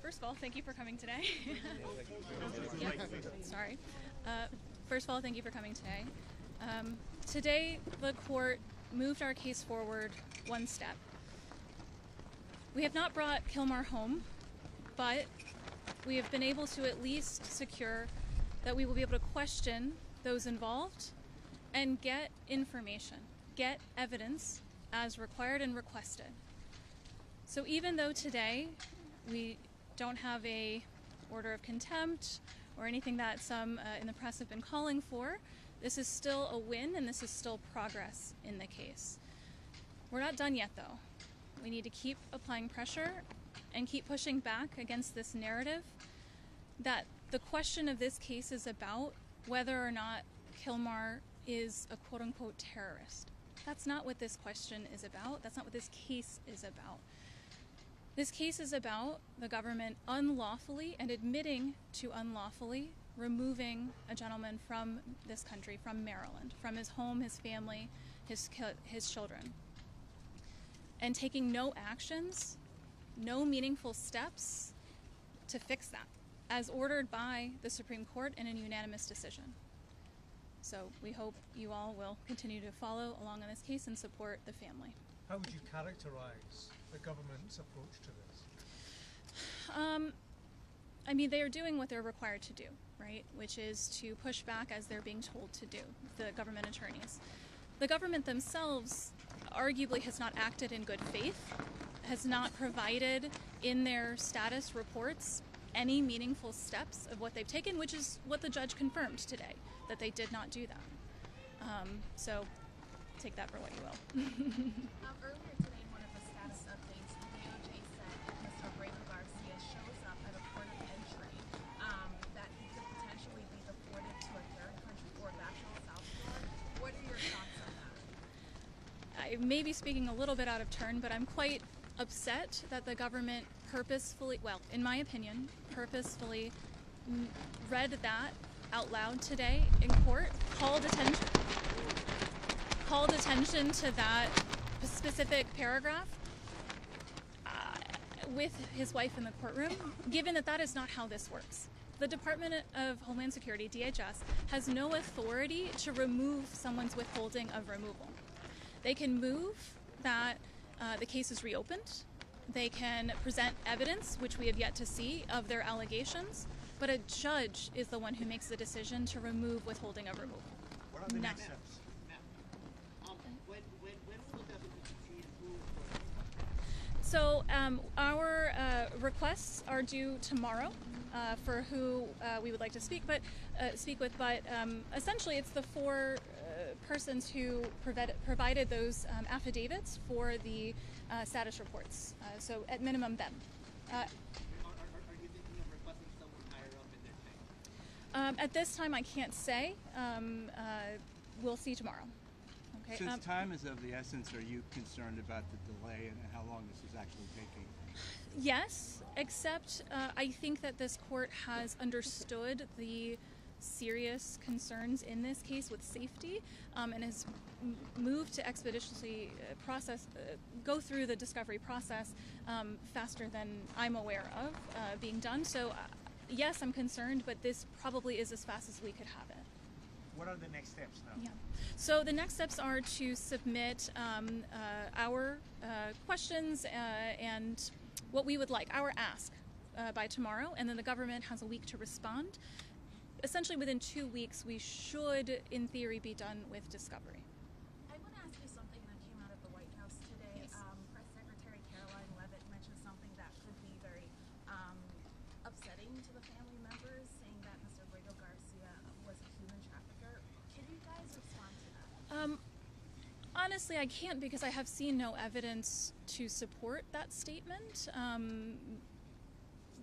First of all, thank you for coming today. Yeah, sorry. First of all, thank you for coming today. Today, the court moved our case forward one step. We have not brought Kilmar home, but we have been able to at least secure that we will be able to question those involved and get information, get evidence as required and requested. So even though today we don't have a order of contempt or anything that some in the press have been calling for, this is still a win and this is still progress in the case. We're not done yet though. We need to keep applying pressure and keep pushing back against this narrative that the question of this case is about whether or not Kilmar is a quote-unquote terrorist. That's not what this question is about. That's not what this case is about. This case is about the government unlawfully and admitting to unlawfully removing a gentleman from this country, from Maryland, from his home, his family, his children, and taking no actions, no meaningful steps to fix that, as ordered by the Supreme Court in a unanimous decision. So we hope you all will continue to follow along on this case and support the family. How would you characterize the government's approach to this? I mean, they are doing what they're required to do, right? Which is to push back as they're being told to do, the government attorneys. The government themselves arguably has not acted in good faith, has not provided in their status reports any meaningful steps of what they've taken, which is what the judge confirmed today, that they did not do that. So take that for what you will. Earlier today, in one of the status updates, the DOJ said that Mr. Abrego Garcia shows up at a port of entry, that he could potentially be deported to a third country or back to El Salvador. What are your thoughts on that? I may be speaking a little bit out of turn, but I'm quite upset that the government purposefully, well, in my opinion, purposefully read that out loud today in court, called attention to that specific paragraph with his wife in the courtroom, given that that is not how this works. The Department of Homeland Security, DHS, has no authority to remove someone's withholding of removal. They can move that the case is reopened. They can present evidence, which we have yet to see, of their allegations, but a judge is the one who makes the decision to remove withholding of removal. What are the next steps? So our requests are due tomorrow for who we would like to speak with, but essentially it's the four persons who provided those affidavits for the status reports. So at minimum them. Are you thinking of requesting someone higher up in their chain? At this time I can't say. We'll see tomorrow. Okay. Since time is of the essence, are you concerned about the delay and how long this is actually taking? Yes, except I think that this court has understood the serious concerns in this case with safety and has moved to expeditiously go through the discovery process faster than I'm aware of being done. So yes, I'm concerned, but this probably is as fast as we could have it. What are the next steps now? Yeah. So the next steps are to submit our questions and what we would like, our ask, by tomorrow, and then the government has a week to respond. Essentially, within 2 weeks, we should, in theory, be done with discovery. I want to ask you something that came out of the White House today. Yes. Press Secretary Caroline Leavitt mentioned something that could be very upsetting to the family members, saying that Mr. Abrego Garcia was a human trafficker. Can you guys respond to that? Honestly, I can't because I have seen no evidence to support that statement.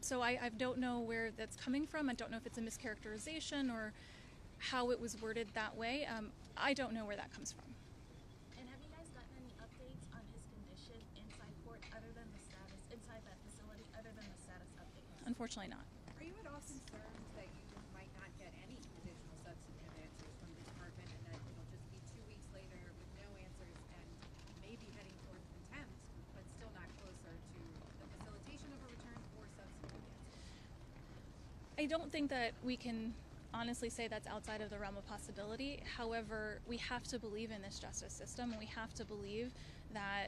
So I don't know where that's coming from. I don't know if it's a mischaracterization or how it was worded that way. I don't know where that comes from. And have you guys gotten any updates on his condition inside court, other than the status, inside that facility, other than the status updates? Unfortunately not. Are you at all concerned that you might not get any additional substantive answers from the department and that it'll just be 2 weeks later with no answers and maybe heading towards contempt, but still not closer to the facilitation of a return or substantive answers? I don't think that we can honestly say that's outside of the realm of possibility. However, we have to believe in this justice system, and we have to believe that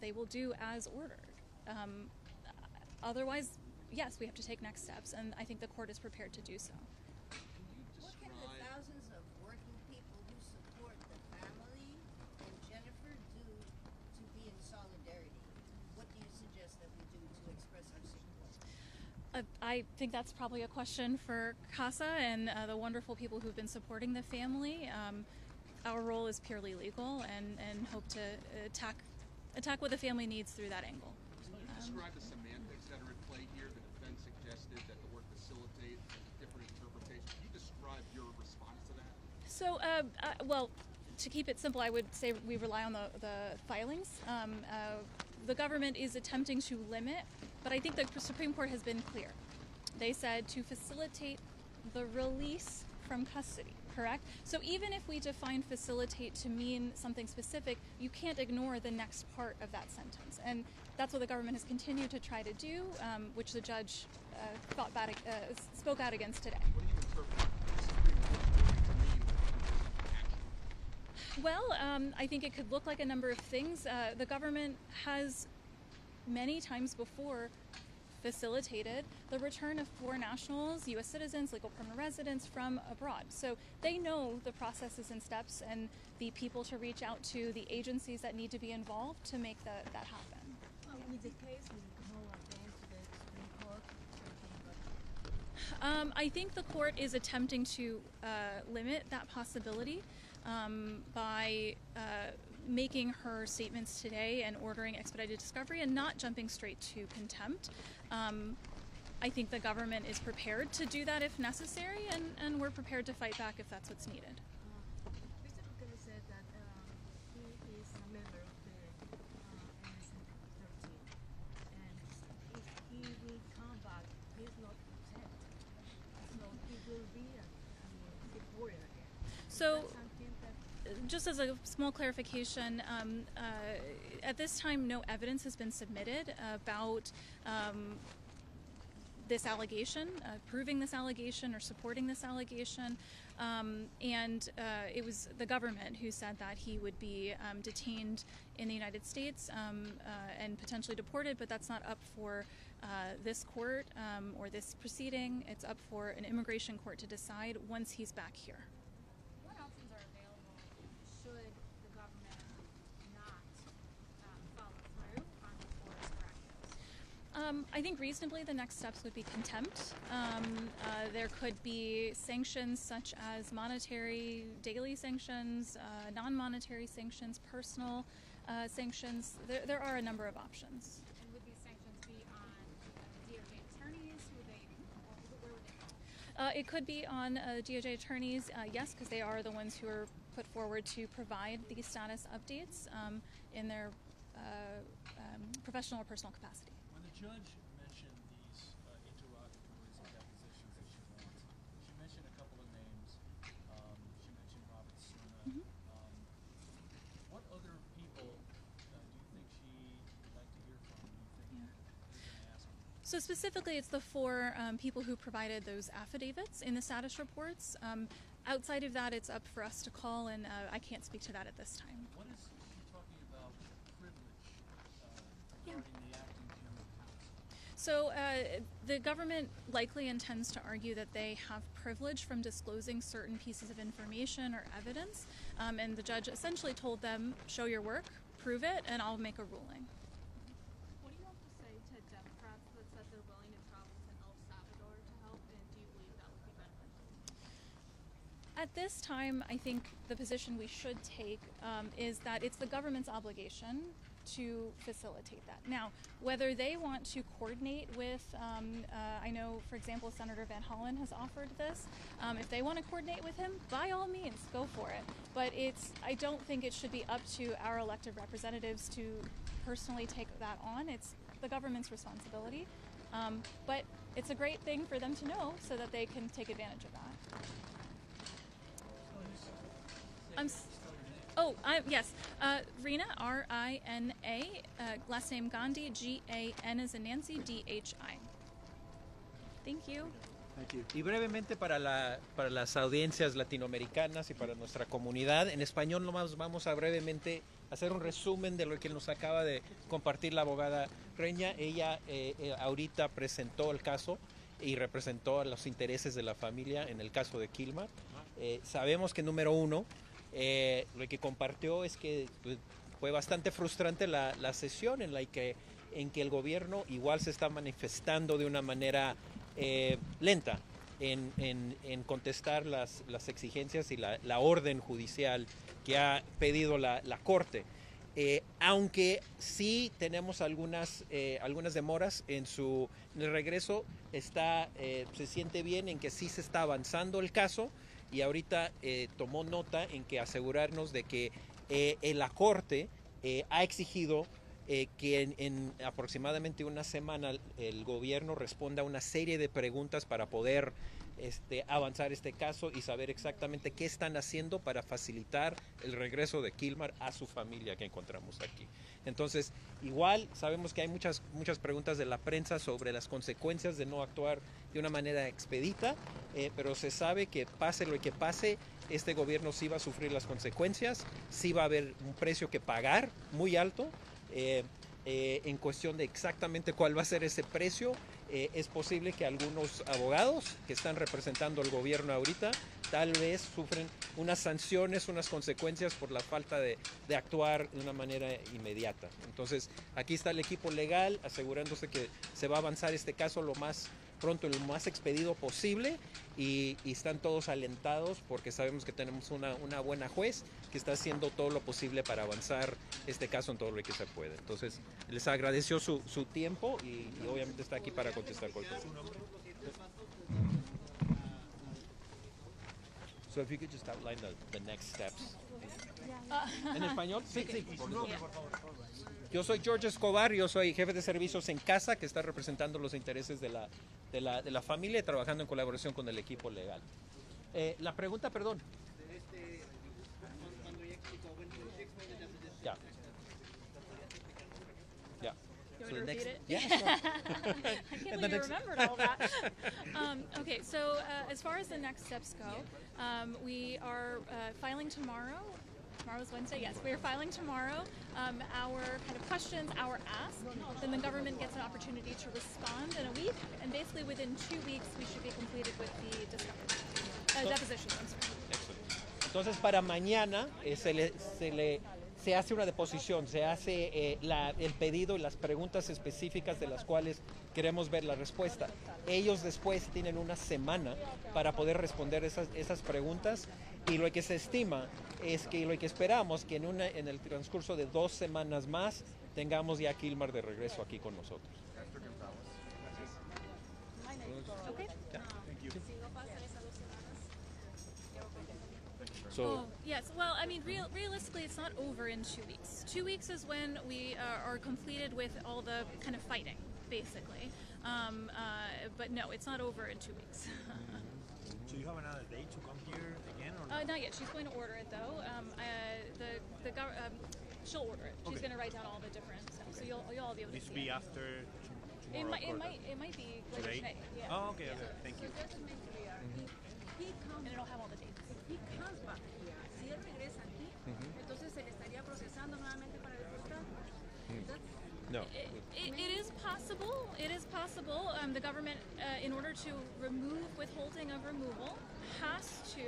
they will do as ordered. Otherwise, yes, we have to take next steps, and I think the court is prepared to do so. What can the thousands of working people who support the family and Jennifer do to be in solidarity? What do you suggest that we do to express our support? I think that's probably a question for CASA and the wonderful people who've been supporting the family. Our role is purely legal and hope to attack what the family needs through that angle. Can you describe the semantics that are at play here? The defense suggested that the word facilitate has a different interpretation. Can you describe your response to that? So, well, to keep it simple, I would say we rely on the filings. The government is attempting to limit, but I think the Supreme Court has been clear. They said to facilitate the release from custody, correct? So even if we define facilitate to mean something specific, you can't ignore the next part of that sentence. And that's what the government has continued to try to do, which the judge spoke out against today. What do you interpret the Supreme Court to mean when it comes to action? Well, I think it could look like a number of things. The government has many times before facilitated the return of foreign nationals, U.S. citizens, legal permanent residents from abroad. So they know the processes and steps and the people to reach out to, the agencies that need to be involved to make that happen. With the case, will you go again to the Supreme Court? I think the court is attempting to limit that possibility by making her statements today and ordering expedited discovery and not jumping straight to contempt. I think the government is prepared to do that if necessary, and we're prepared to fight back if that's what's needed. Mr. Bukele said that he is a member of the MS-13, and if he will come back, he's not upset, so he will be deported again. So, just as a small clarification, at this time no evidence has been submitted about this allegation, proving this allegation or supporting this allegation, and it was the government who said that he would be detained in the United States and potentially deported, but that's not up for this court or this proceeding. It's up for an immigration court to decide once he's back here. What options are available should the government not follow through on the court's directives? I think reasonably the next steps would be contempt. There could be sanctions such as monetary, daily sanctions, non-monetary sanctions, personal sanctions. There are a number of options. And would these sanctions be on DOJ attorneys? Where would they fall? It could be on DOJ attorneys, yes, because they are the ones who are put forward to provide these status updates in their professional or personal capacity. When the judge mentioned these interrogatories and depositions that she wants, she mentioned a couple of names. She mentioned Robert Suna. What other people do you think she would like to hear from? Do you think you're going to ask? So specifically, it's the four people who provided those affidavits in the status reports. Outside of that, it's up for us to call, and I can't speak to that at this time. What is she talking about privilege regarding the acting general counsel? So the government likely intends to argue that they have privilege from disclosing certain pieces of information or evidence, and the judge essentially told them, show your work, prove it, and I'll make a ruling. What do you have to say to Democrats that said they're willing to travel to El Salvador to help, and do you believe that would be beneficial? At this time, I think the position we should take is that it's the government's obligation to facilitate that. Now, whether they want to coordinate with, I know, for example, Senator Van Hollen has offered this. If they want to coordinate with him, by all means, go for it. But I don't think it should be up to our elected representatives to personally take that on. It's the government's responsibility. But it's a great thing for them to know so that they can take advantage of that. Yes, Rina, R-I-N-A, last name Gandhi, G-A-N as in Nancy, D-H-I. Thank you. Y brevemente para las audiencias latinoamericanas y para nuestra comunidad, en español nomás vamos a brevemente hacer un resumen de lo que nos acaba de compartir la abogada Reña. Ella ahorita presentó el caso y representó a los intereses de la familia en el caso de Kilmar. Sabemos que número uno, lo que compartió es que fue bastante frustrante la sesión en que el gobierno igual se está manifestando de una manera lenta en contestar las exigencias y la orden judicial que ha pedido la Corte. Aunque sí tenemos algunas demoras en el regreso, se siente bien en que sí se está avanzando el caso. Y ahorita tomó nota en que asegurarnos de que la Corte ha exigido que en aproximadamente una semana el gobierno responda a una serie de preguntas para poder avanzar este caso y saber exactamente qué están haciendo para facilitar el regreso de Kilmar a su familia que encontramos aquí. Entonces, igual sabemos que hay muchas preguntas de la prensa sobre las consecuencias de no actuar de una manera expedita, pero se sabe que pase lo que pase, este gobierno sí va a sufrir las consecuencias, sí va a haber un precio que pagar muy alto. En cuestión de exactamente cuál va a ser ese precio, es posible que algunos abogados que están representando al gobierno ahorita tal vez sufren unas sanciones, unas consecuencias por la falta de actuar de una manera inmediata. Entonces, aquí está el equipo legal asegurándose que se va a avanzar este caso lo más pronto, lo más expedito posible, y están todos alentados porque sabemos que tenemos una buena juez que está haciendo todo lo posible para avanzar este caso en todo lo que se puede. Entonces, les agradeció su tiempo y obviamente está aquí para contestar cualquier cosa. So if you could just outline the next steps. ¿En español? Sí, sí. Yo soy George Escobar, yo soy jefe de servicios en casa que está representando los intereses de la familia y trabajando en colaboración con el equipo legal. La pregunta, perdón. Ya. Ya. You want me to repeat it? Yeah. I can't believe you remembered all that. Okay, so as far as the next steps go, we are filing tomorrow. Tomorrow's Wednesday, yes. We are filing tomorrow our kind of questions, our ask. Then the government gets an opportunity to respond in a week, and basically within 2 weeks we should be completed with the depositions. I'm sorry. Entonces para mañana se hace una deposición, se hace el pedido y las preguntas específicas de las cuales queremos ver la respuesta. Ellos después tienen una semana para poder responder esas preguntas, y lo que se estima es que lo que esperamos que en el transcurso de 2 semanas más tengamos ya Kilmar de regreso aquí con nosotros. Okay. So, yes, well, I mean, realistically, it's not over in 2 weeks. 2 weeks is when we are completed with all the kind of fighting, basically. But no, it's not over in 2 weeks. So you have another date to come here again, or no? Not yet. She's going to order it, though. She'll order it. She's going to write down all the different stuff, so you'll all be able to see it. This be after tomorrow. It might be later Today? today. Yeah. Oh, okay, okay. Thank you. And it'll have all the dates. He comes back here. Si él regresa aquí, entonces se le estaría procesando nuevamente para deportar. No. It is possible. It is possible. The government, in order to remove withholding of removal, has to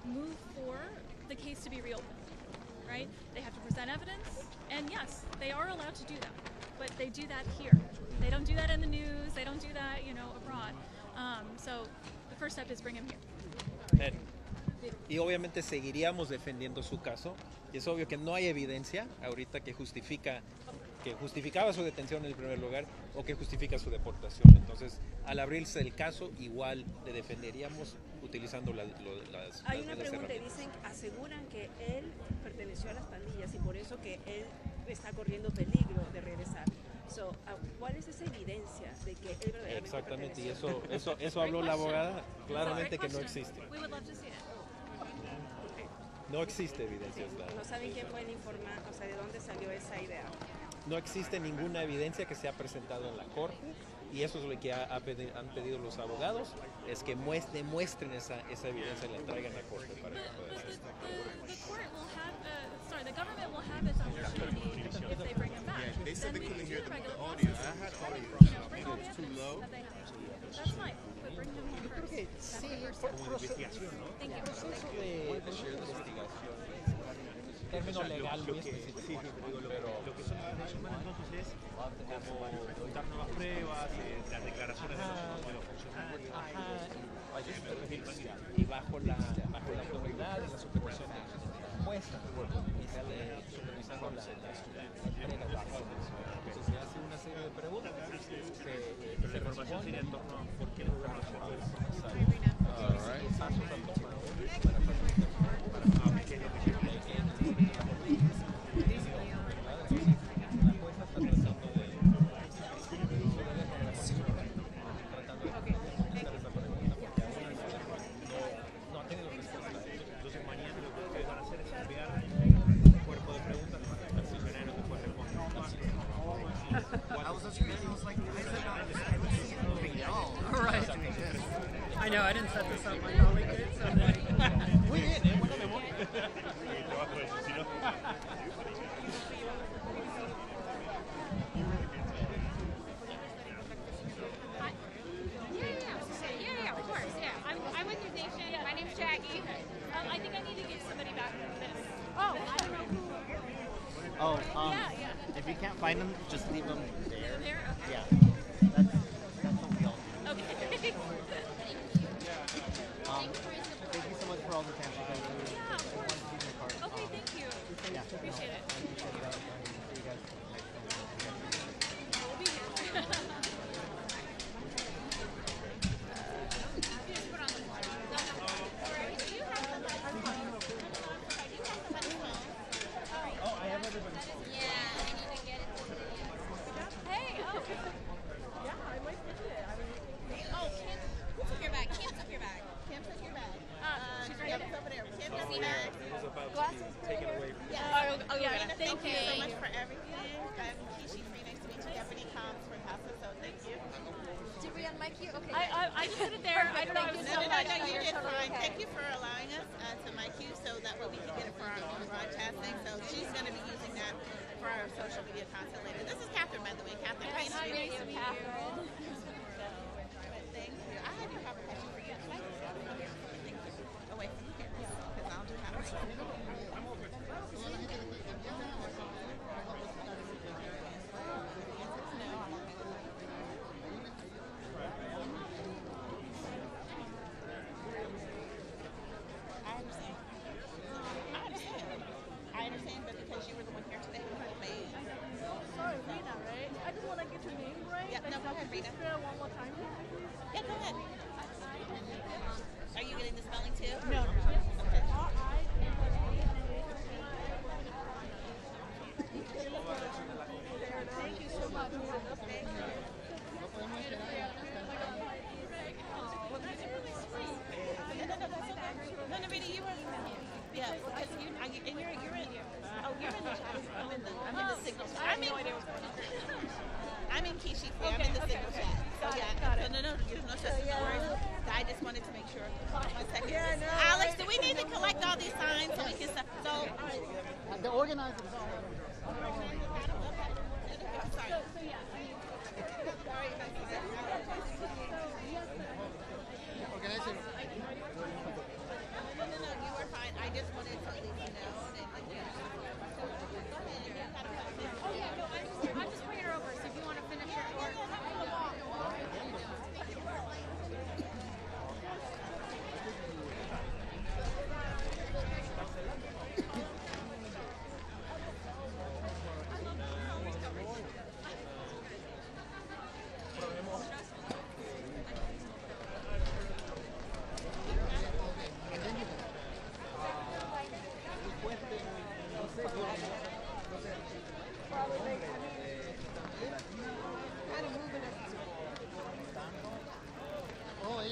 move for the case to be reopened. Right? They have to present evidence, and yes, they are allowed to do that. But they do that here. They don't do that in the news. They don't do that, abroad. So the first step is bring him here. Y obviamente seguiríamos defendiendo su caso. Y es obvio que no hay evidencia ahorita que justificaba su detención en el primer lugar o que justifica su deportación. Entonces, al abrirse el caso, igual le defenderíamos utilizando las Hay una mismas pregunta y herramientas. dicen, aseguran que él perteneció a las pandillas y por eso que él está corriendo peligro de regresar. ¿Cuál es esa evidencia de que él verdaderamente Exactamente, y perteneció? eso habló la abogada, claramente que no existe. No existe evidencia. No saben quién fue el informante, o sea, de dónde salió esa idea. No existe ninguna evidencia que se ha presentado en la corte y eso es lo que han pedido los abogados, es que demuestren esa evidencia y la traigan a la corte para poder The government will have its opportunity if they bring him back. Yeah, they said Then they we couldn't can hear do the regular audio. process. I had audio. Bring It all was the too evidence low. that they have. That's fine, but bring him here first. That's the first step. Thank you. término legal muy Sí, específico. lo que son las derechos humanos entonces es como dar nuevas pruebas, las declaraciones de los funcionarios. Y bajo la autoridad y la supervisión de la jueza, supervisando la entrega de las órdenes. Entonces se hace una serie de preguntas. Pero la información sería en torno a por qué los cargos se I know, I didn't set this up, my colleague did, so muy bien, buena memoria. El trabajo de eso, si no. Yeah, of course, yeah. I'm with your nation. My name's Jackie. I think I need to get somebody back from this. Oh, I don't know who. Oh, Yeah. if you can't find them, just leave them there. There? Okay. Yeah. That's what we all do. Okay. Thank you so much for all the attention. I really wanted to see your part. Okay, thank you. Yeah. Appreciate it. See you guys. We'll be here. Oh, I have everybody. Hey, oh. Yeah, I might get it. Oh, Kim, who took your bag? Kim took your bag. Kim took your bag. She's right there. Over there. Kim took your bag. Glasses? Taken away from Oh, yeah. Thank Thank you so much you. for everything. I'm Kishi Free, nice to meet you. Deputy Cops for Casa, so thank you. Did we unmic you? Okay. I just put it there. I don't know. No, you did fine. Thank you for allowing us to mic you so that way we can get it for our own broadcasting. So she's going to be using that for our social media content later. This is Catherine, by the way. Catherine. Nice to meet you, Catherine. Thank you. I do have a question for you. Thank you. Away from here, because I'll do have I understand, but because you were the one here today, Sorry, Rena, right? I just want to get your name right. Yep, no, go ahead, Rena. One more time. Yeah, go ahead. Are you getting the spelling too? No. Okay. Thank you so much. Thank you. No, Rita, you were. Yeah, because you're in. Oh, you're in the chat. I'm in the signal. I'm in Kishi. I'm in the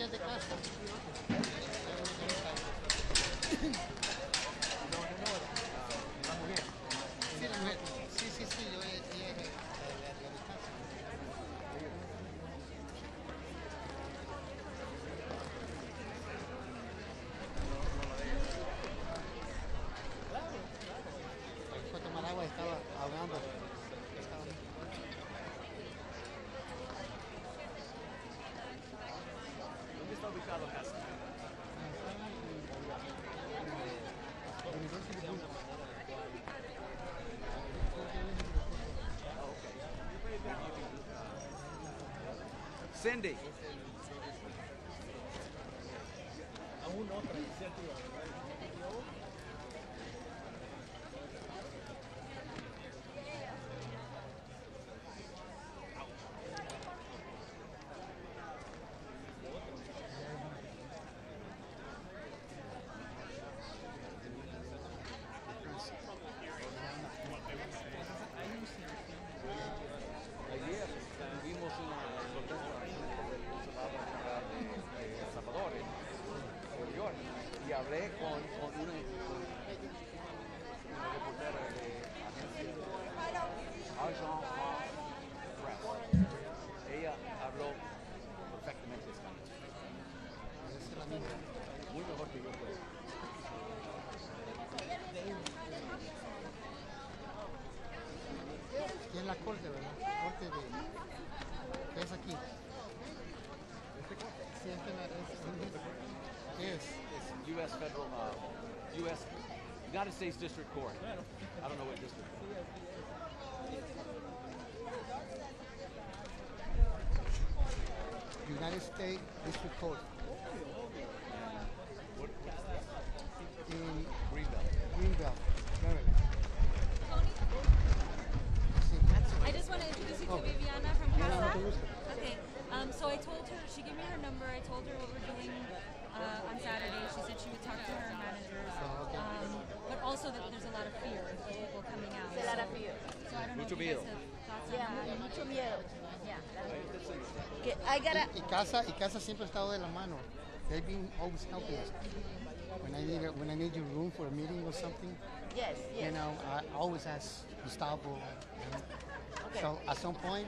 ya es de casa. La mujer. Sí, la mujer. Sí, sí, sí, yo ella es de casa. Fue a tomar agua y estaba ahogando. ¿Dónde está ubicado casa? Cindy. Aún otra iniciativa. Ayer tuvimos una protesta en el consulado general de Salvador, en Nueva York, y hablé con una reportera de agencia Agent Press. Ella habló perfectamente español. Muy mejor que yo, pues. Y en la corte, ¿verdad? Corte de... ¿Qué es aquí? Sí, es que ¿qué es? It's U.S. Federal, U.S. United States District Court. I don't know what district. United States District Court. In Greenbelt, Maryland. I just want to introduce you to Viviana from Casa. Okay, so I told her, she gave me her number, I told her what we're doing on Saturday. She said she would talk to her managers, but also that there's a lot of fear of people coming out. There's a lot of fear. So I don't know Mucho if you guys miedo. have thoughts on Yeah, that. mucho miedo. Yeah. Que I gotta... y casa siempre ha estado de la mano. They've been always helping us. When I need your room for a meeting or something, Yes, yes. you know, I always ask Gustavo. Okay. So at some point,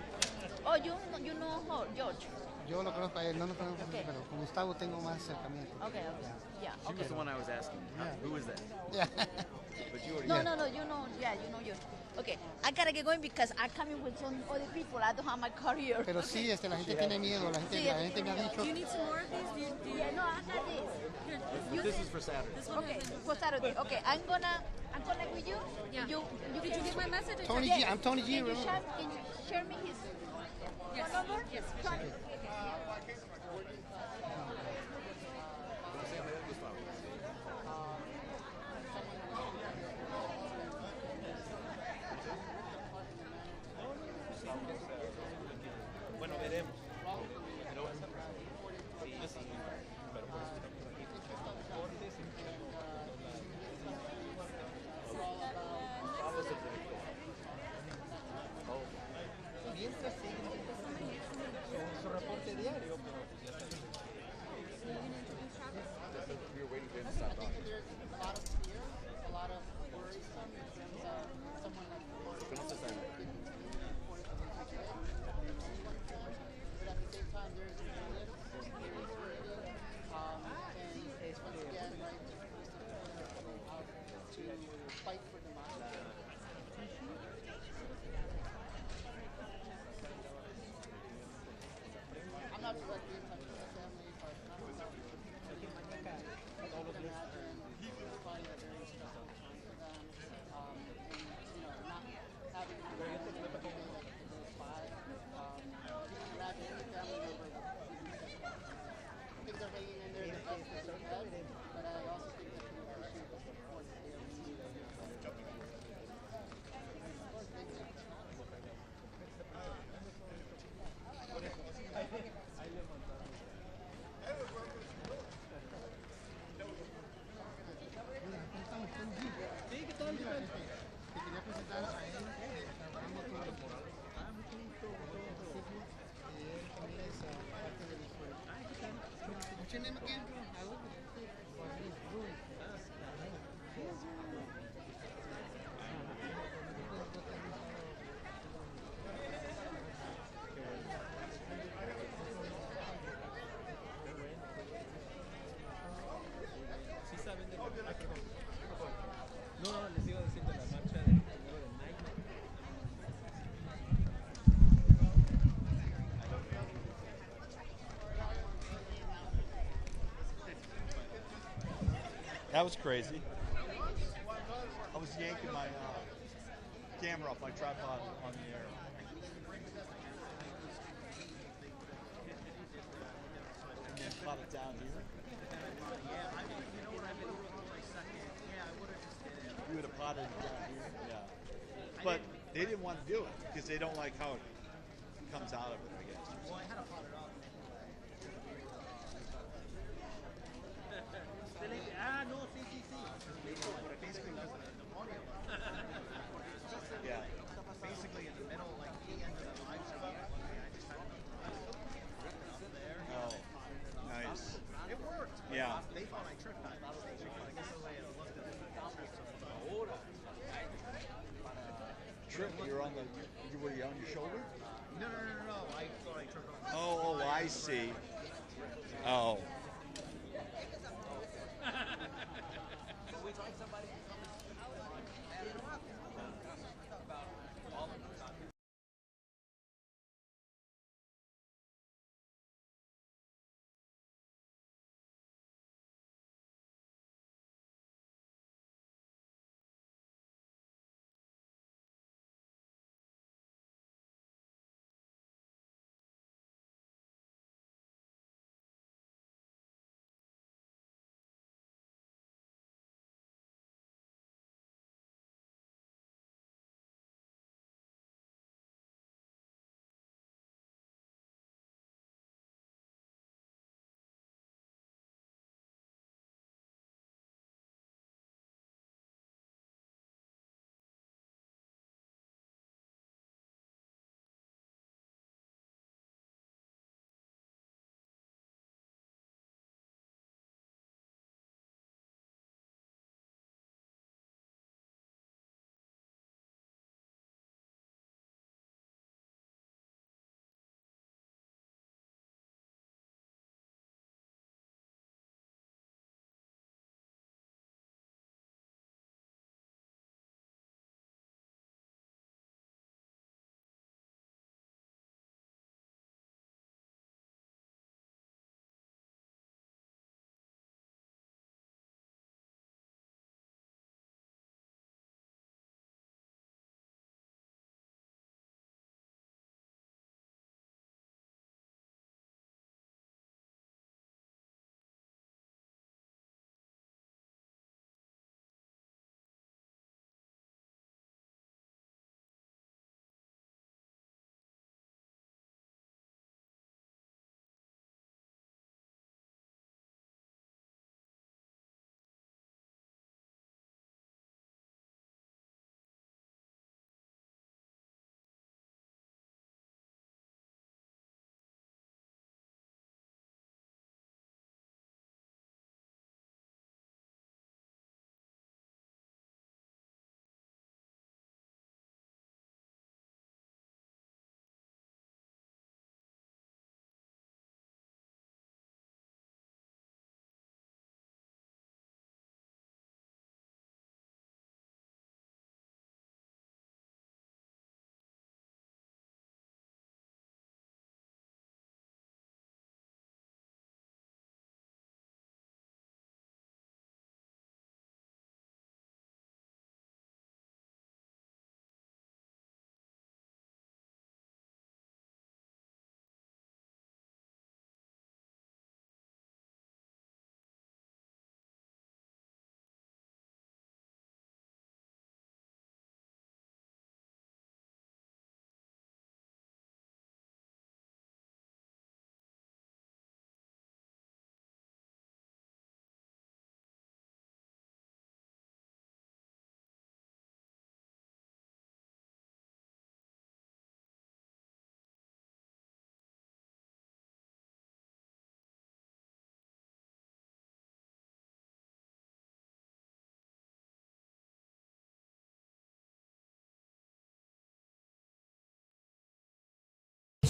Oh, you know her, George. yo lo conozco a él, no lo conozco, Okay. pero con Gustavo tengo más acercamiento. Okay, okay. Yeah. She was the one I was asking. Who is that? Yeah. But you already No, you know, yeah, you know you. Okay, I gotta get going because I'm coming with some other people. I don't have my car here. Pero sí, la gente tiene miedo, la gente me ha dicho. Do you need some more of these? Yeah, no, I got this. This is for Saturday. Okay, for Saturday. Okay, I'm gonna with you. Yeah. You Did you get my message? I Tony texted G, you. I'm Tony G. Can you remember? share me his Yes. phone number? Yes. Tony. Bueno, veremos. Pero sí, sí. Pero por eso estamos aquí. Cortes mientras siguen su reporte diario. What's your name again? ¿Sí saben de No, les iba a decir de la marcha del 1 de mayo. That was crazy. I was yanking my camera off my tripod on the air. And then caught it down here. You would have potted it down here. Yeah. But they didn't want to do it because they don't like how it comes out of it, I guess. Well, I had to pot it off. No, sí. Basically, the audio. Yeah. Basically, in the middle, like the end of the live show, I just had to there. Oh, nice. It worked. Yeah. They thought I tripped on stage, but I guess the way it looked at the Trip, you're on the. Were you on your shoulder? No. I thought I tripped on. Oh, I see. Oh.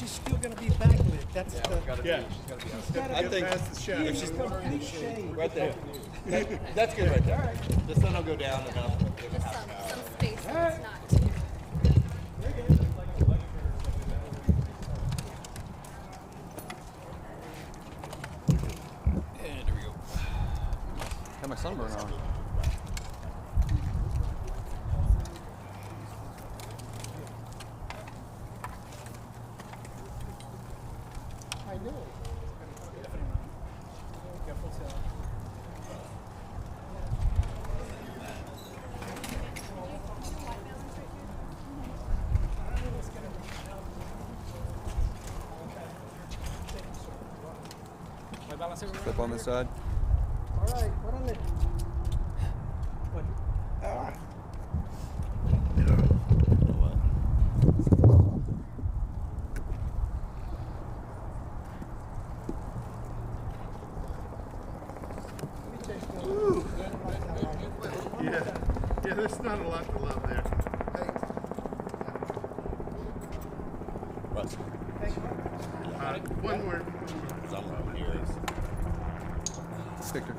she's still going to be backlit. That's the. She's got to be She's got to get past the shot. If she's complete shade. right there. That's good right there. The sun will go down enough. Some space that's not too. And there we go. Got my sunburn on. I know. Step on this side. All right, órale. What? Yeah, there's not a lot to love there. Russ. One word. Victor.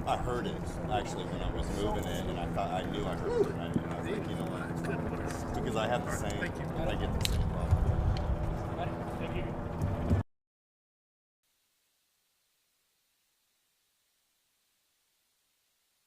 I heard it actually when I was moving it, and I knew I heard it. And I was like, you know what? Because I have the same. I get